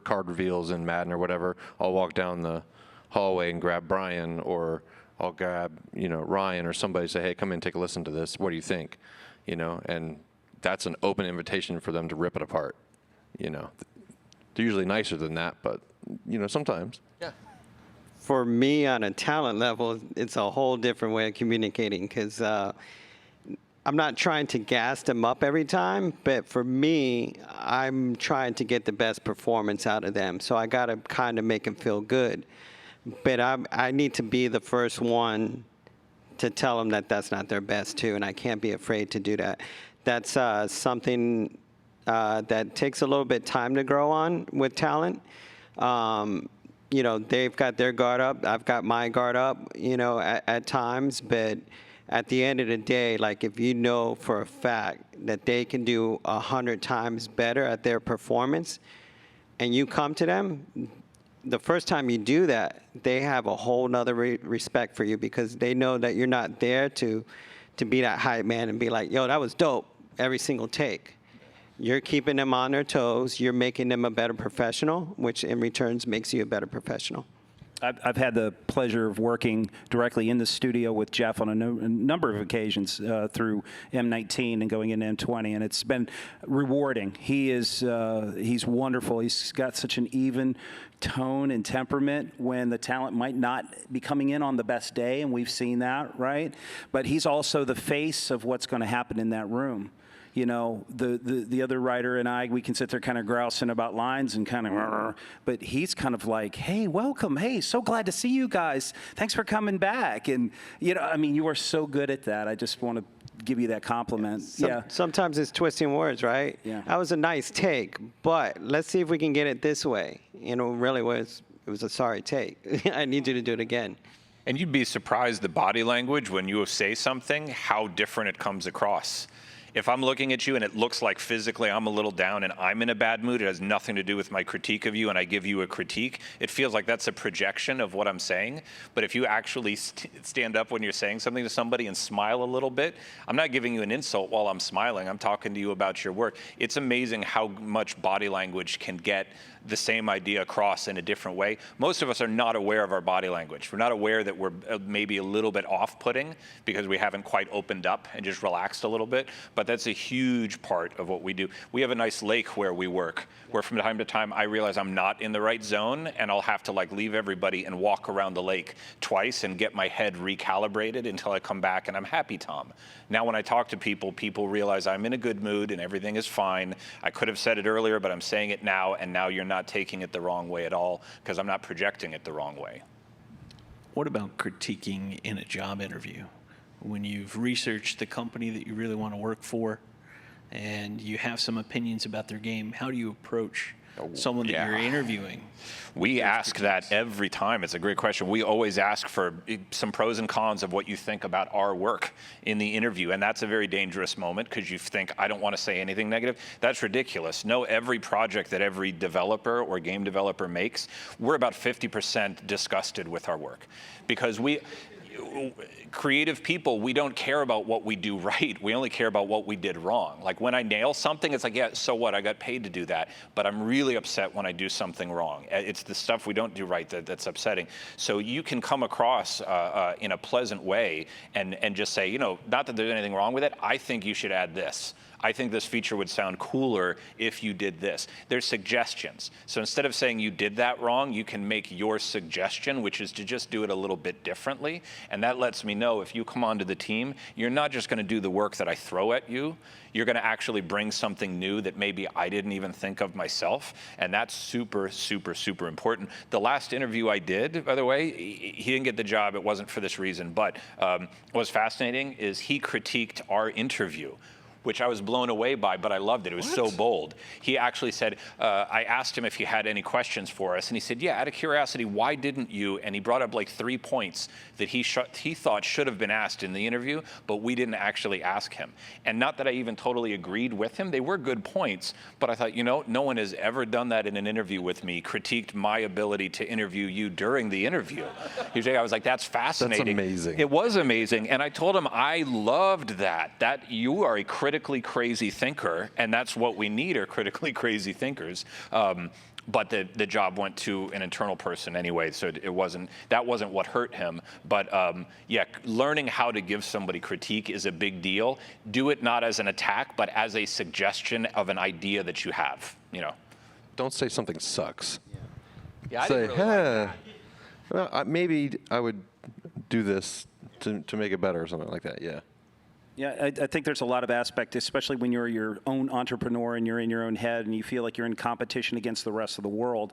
card reveals in Madden or whatever, I'll walk down the hallway and grab Brian, or I'll grab, Ryan or somebody, say, hey, come in, take a listen to this. What do you think? And that's an open invitation for them to rip it apart. They're usually nicer than that, but sometimes. Yeah. For me, on a talent level, it's a whole different way of communicating, because I'm not trying to gas them up every time, but for me, I'm trying to get the best performance out of them. So I got to kind of make them feel good. But I need to be the first one to tell them that that's not their best too, and I can't be afraid to do that. That's something that takes a little bit time to grow on with talent. They've got their guard up, I've got my guard up, at times, but at the end of the day, like, if you know for a fact that they can do 100 times better at their performance, and you come to them, the first time you do that, they have a whole nother respect for you, because they know that you're not there to be that hype man and be like, yo, that was dope every single take. You're keeping them on their toes. You're making them a better professional, which in returns makes you a better professional. I've had the pleasure of working directly in the studio with Jeff on a number of occasions through M19 and going into M20, and it's been rewarding. He's wonderful. He's got such an even tone and temperament when the talent might not be coming in on the best day, and we've seen that, right? But he's also the face of what's going to happen in that room. The other writer and I, we can sit there kind of grousing about lines and kind of, but he's kind of like, hey, welcome. Hey, so glad to see you guys. Thanks for coming back. And, you are so good at that. I just want to give you that compliment. Sometimes it's twisting words, right? Yeah. That was a nice take, but let's see if we can get it this way. Really it was a sorry take. I need you to do it again. And you'd be surprised, the body language, when you say something, how different it comes across. If I'm looking at you and it looks like physically I'm a little down and I'm in a bad mood, it has nothing to do with my critique of you, and I give you a critique, it feels like that's a projection of what I'm saying. But if you actually stand up when you're saying something to somebody and smile a little bit, I'm not giving you an insult while I'm smiling. I'm talking to you about your work. It's amazing how much body language can get the same idea across in a different way. Most of us are not aware of our body language. We're not aware that we're maybe a little bit off-putting because we haven't quite opened up and just relaxed a little bit, but that's a huge part of what we do. We have a nice lake where we work, where from time to time I realize I'm not in the right zone, and I'll have to leave everybody and walk around the lake twice and get my head recalibrated until I come back and I'm happy, Tom. Now when I talk to people, people realize I'm in a good mood and everything is fine. I could have said it earlier, but I'm saying it now, and now you're not taking it the wrong way at all because I'm not projecting it the wrong way. What about critiquing in a job interview? When you've researched the company that you really want to work for and you have some opinions about their game, how do you approach someone that you're interviewing? We ask that every time. It's a great question. We always ask for some pros and cons of what you think about our work in the interview. And that's a very dangerous moment because you think, I don't want to say anything negative. That's ridiculous. No, every project that every developer or game developer makes, we're about 50% disgusted with our work because creative people, we don't care about what we do right. We only care about what we did wrong. Like when I nail something, it's like, yeah, so what? I got paid to do that. But I'm really upset when I do something wrong. It's the stuff we don't do right that's upsetting. So you can come across in a pleasant way and just say, not that there's anything wrong with it. I think you should add this. I think this feature would sound cooler if you did this. There's suggestions. So instead of saying you did that wrong, you can make your suggestion, which is to just do it a little bit differently. And that lets me know if you come onto the team, you're not just going to do the work that I throw at you. You're going to actually bring something new that maybe I didn't even think of myself. And that's super, super, super important. The last interview I did, by the way, he didn't get the job. It wasn't for this reason. But what was fascinating is he critiqued our interview, which I was blown away by, but I loved it. It was so bold. He actually said, I asked him if he had any questions for us, and he said, yeah, out of curiosity, why didn't you? And he brought up like 3 points that he thought should have been asked in the interview, but we didn't actually ask him. And not that I even totally agreed with him. They were good points, but I thought, no one has ever done that in an interview with me, critiqued my ability to interview you during the interview. I was like, that's fascinating. That's amazing. It was amazing. And I told him, I loved that you are a critically crazy thinker, and that's what we need are critically crazy thinkers. But the job went to an internal person anyway, so that wasn't what hurt him. But yeah, learning how to give somebody critique is a big deal. Do it not as an attack, but as a suggestion of an idea that you have. Don't say something sucks. Yeah, I Say, didn't really like well, maybe I would do this to make it better or something like that. Yeah. Yeah, I think there's a lot of aspect, especially when you're your own entrepreneur and you're in your own head and you feel like you're in competition against the rest of the world.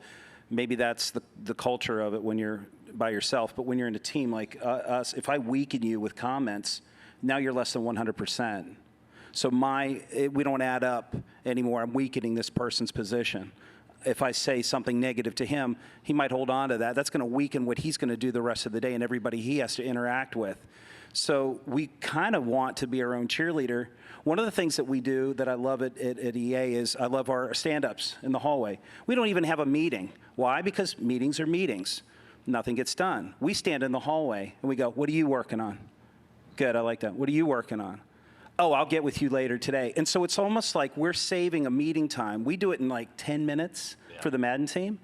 Maybe that's the culture of it when you're by yourself. But when you're in a team like us, if I weaken you with comments, now you're less than 100%. So we don't add up anymore. I'm weakening this person's position. If I say something negative to him, he might hold on to that. That's going to weaken what he's going to do the rest of the day and everybody he has to interact with. So we kind of want to be our own cheerleader. One of the things that we do that I love at EA is I love our stand-ups in the hallway. We don't even have a meeting. Why? Because meetings are meetings. Nothing gets done. We stand in the hallway and we go, what are you working on? Good, I like that. What are you working on? Oh, I'll get with you later today. And so it's almost like we're saving a meeting time. We do it in like 10 minutes for the Madden team,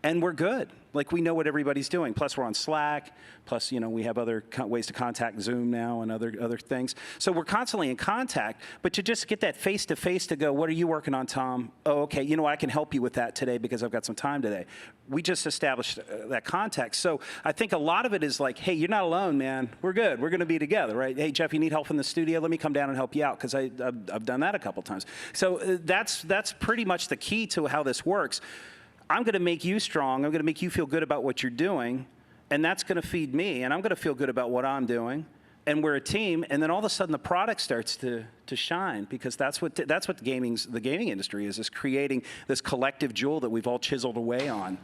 and we're good. Like, we know what everybody's doing. Plus, we're on Slack. Plus, we have other ways to contact Zoom now and other things. So we're constantly in contact. But to just get that face-to-face to go, what are you working on, Tom? Oh, okay, I can help you with that today because I've got some time today. We just established that contact. So I think a lot of it is like, hey, you're not alone, man. We're good. We're going to be together, right? Hey, Jeff, you need help in the studio? Let me come down and help you out because I've done that a couple times. So that's pretty much the key to how this works. I'm going to make you strong. I'm going to make you feel good about what you're doing, and that's going to feed me, and I'm going to feel good about what I'm doing. And we're a team, and then all of a sudden the product starts to shine because that's what the gaming industry is creating this collective jewel that we've all chiseled away on.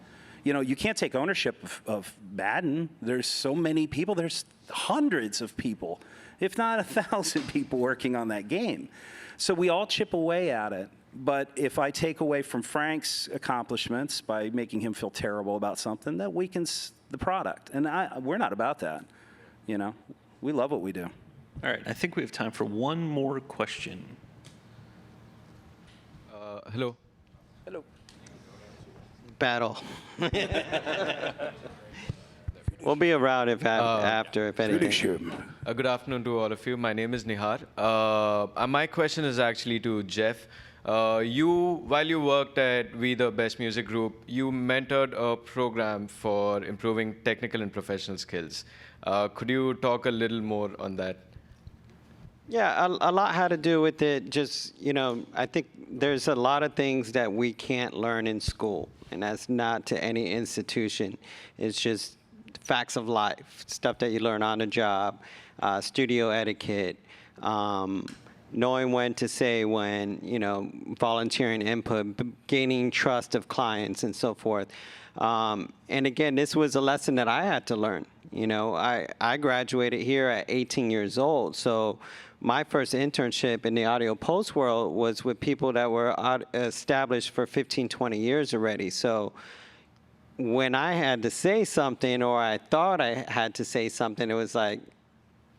You can't take ownership of Madden. There's so many people. There's hundreds of people, if not 1,000 people working on that game. So we all chip away at it. But if I take away from Frank's accomplishments by making him feel terrible about something, that weakens the product. And we're not about that. We love what we do. All right, I think we have time for one more question. Hello. Hello. Battle. We'll be around after, if anything. Good afternoon to all of you. My name is Nihar. My question is actually to Jeff. While you worked at We the Best Music Group, you mentored a program for improving technical and professional skills. Could you talk a little more on that? Yeah, a lot had to do with it. Just, I think there's a lot of things that we can't learn in school, and that's not to any institution. It's just facts of life, stuff that you learn on the job, studio etiquette, knowing when to say when, volunteering input, gaining trust of clients and so forth. And again, this was a lesson that I had to learn. I graduated here at 18 years old. So my first internship in the audio post world was with people that were established for 15, 20 years already. So when I had to say something or I thought I had to say something, it was like,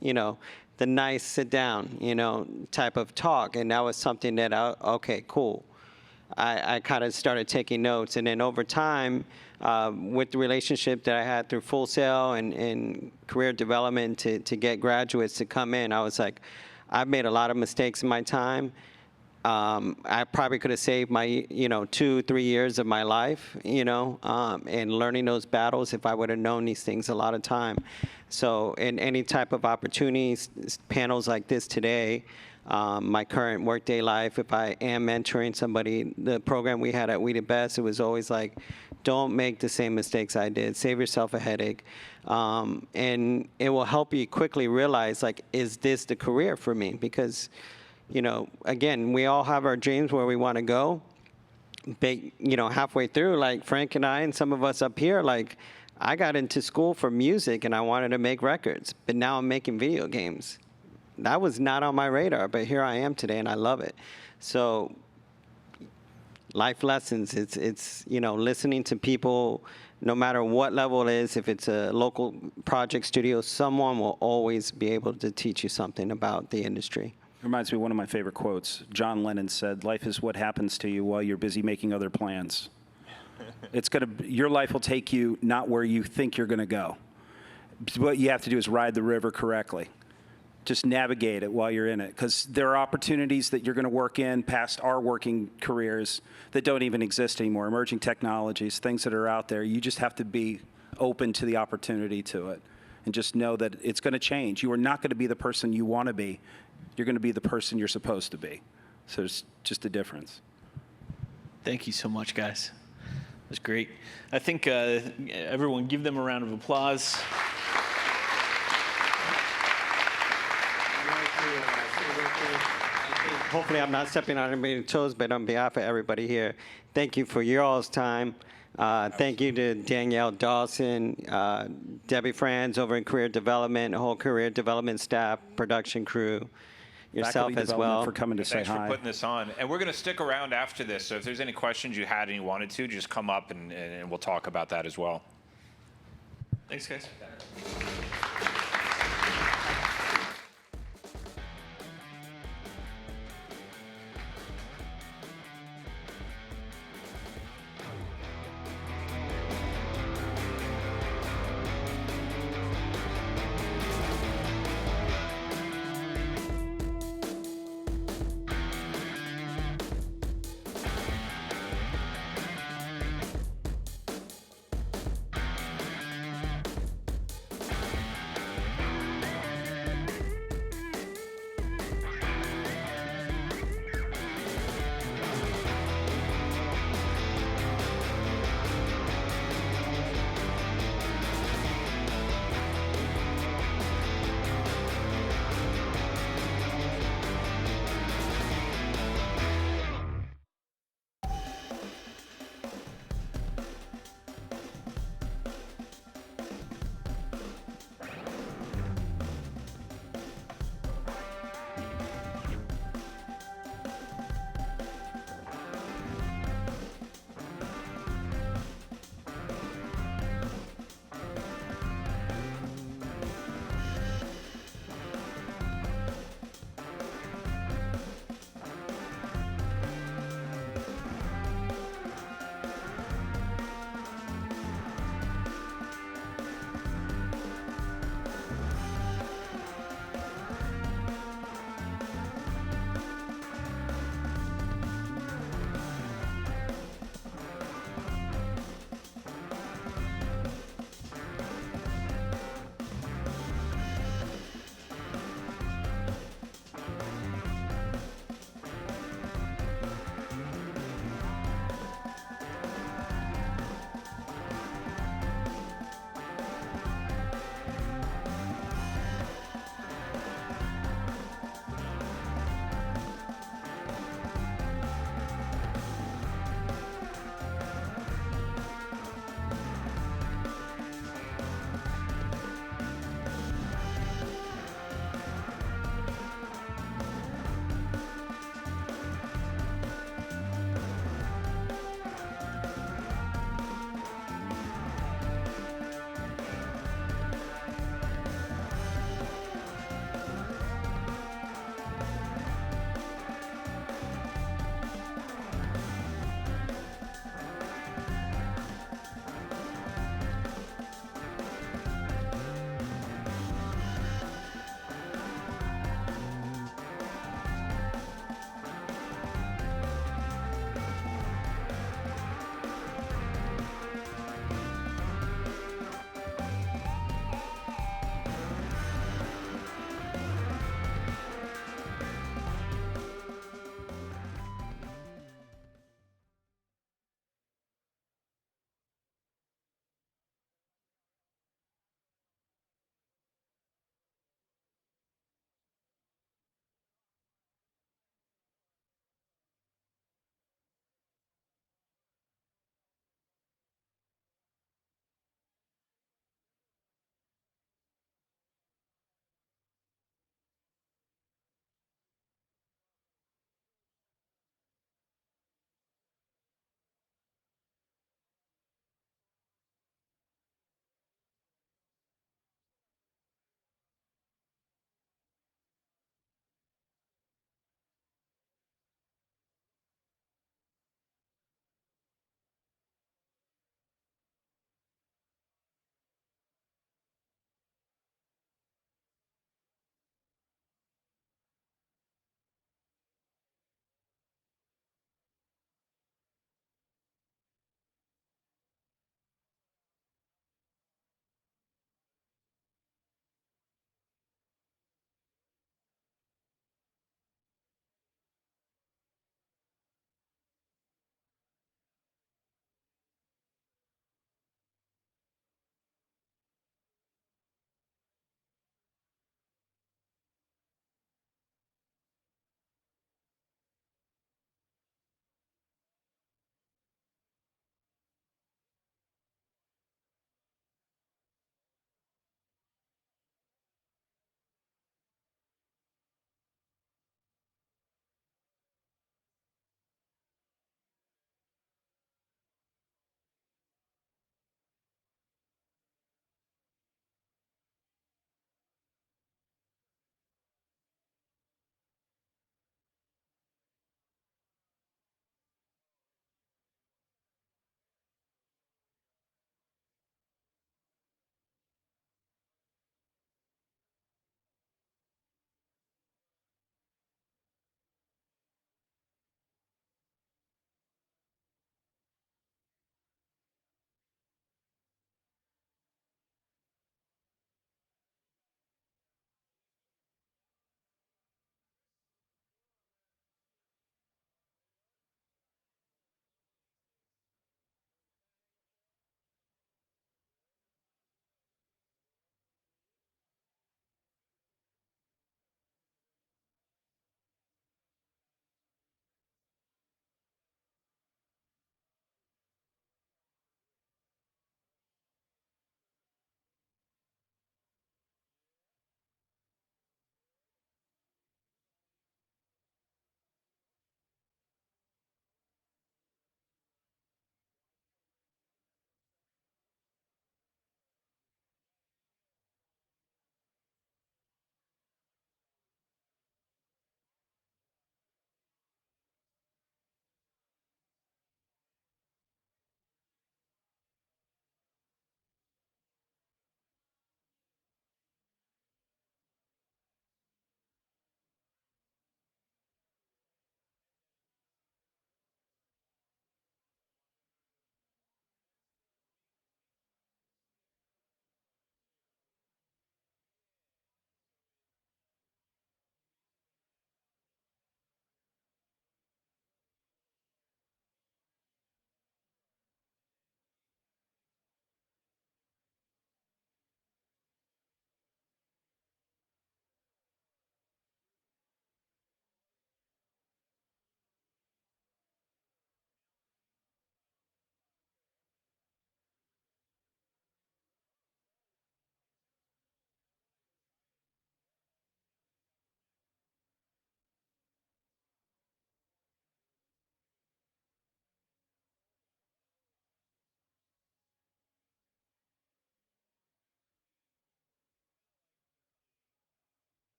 the nice sit down, type of talk. And that was something that okay, cool. I kind of started taking notes. And then over time, with the relationship that I had through Full Sail and career development to get graduates to come in, I was like, I've made a lot of mistakes in my time. I probably could have saved my, 2-3 years of my life, and learning those battles if I would have known these things a lot of time. So in any type of opportunities, panels like this today, my current workday life, if I am mentoring somebody, the program we had at We the Best, it was always like, don't make the same mistakes I did. Save yourself a headache. And it will help you quickly realize, like, is this the career for me? Because, again, we all have our dreams where we want to go. Halfway through, like Frank and I and some of us up here, like, I got into school for music and I wanted to make records, but now I'm making video games. That was not on my radar, but here I am today and I love it. So life lessons, it's listening to people, no matter what level it is, if it's a local project studio, someone will always be able to teach you something about the industry. Reminds me of one of my favorite quotes. John Lennon said, "Life is what happens to you while you're busy making other plans." Your life will take you not where you think you're going to go. What you have to do is ride the river correctly. Just navigate it while you're in it, because there are opportunities that you're going to work in past our working careers that don't even exist anymore, emerging technologies, things that are out there. You just have to be open to the opportunity to it and just know that it's going to change. You are not going to be the person you want to be. You're going to be the person you're supposed to be. So there's just a difference. Thank you so much, guys. It was great. I think everyone give them a round of applause. Hopefully I'm not stepping on anybody's toes, but on behalf of everybody here, thank you for your all's time. Thank you to Danielle Dawson, Debbie Franz over in Career Development, the whole Career Development staff, production crew, yourself Faculty as development well. for coming to say Thanks hi. for putting this on. And we're going to stick around after this. So if there's any questions you had and you wanted to, just come up and we'll talk about that as well. Thanks, guys.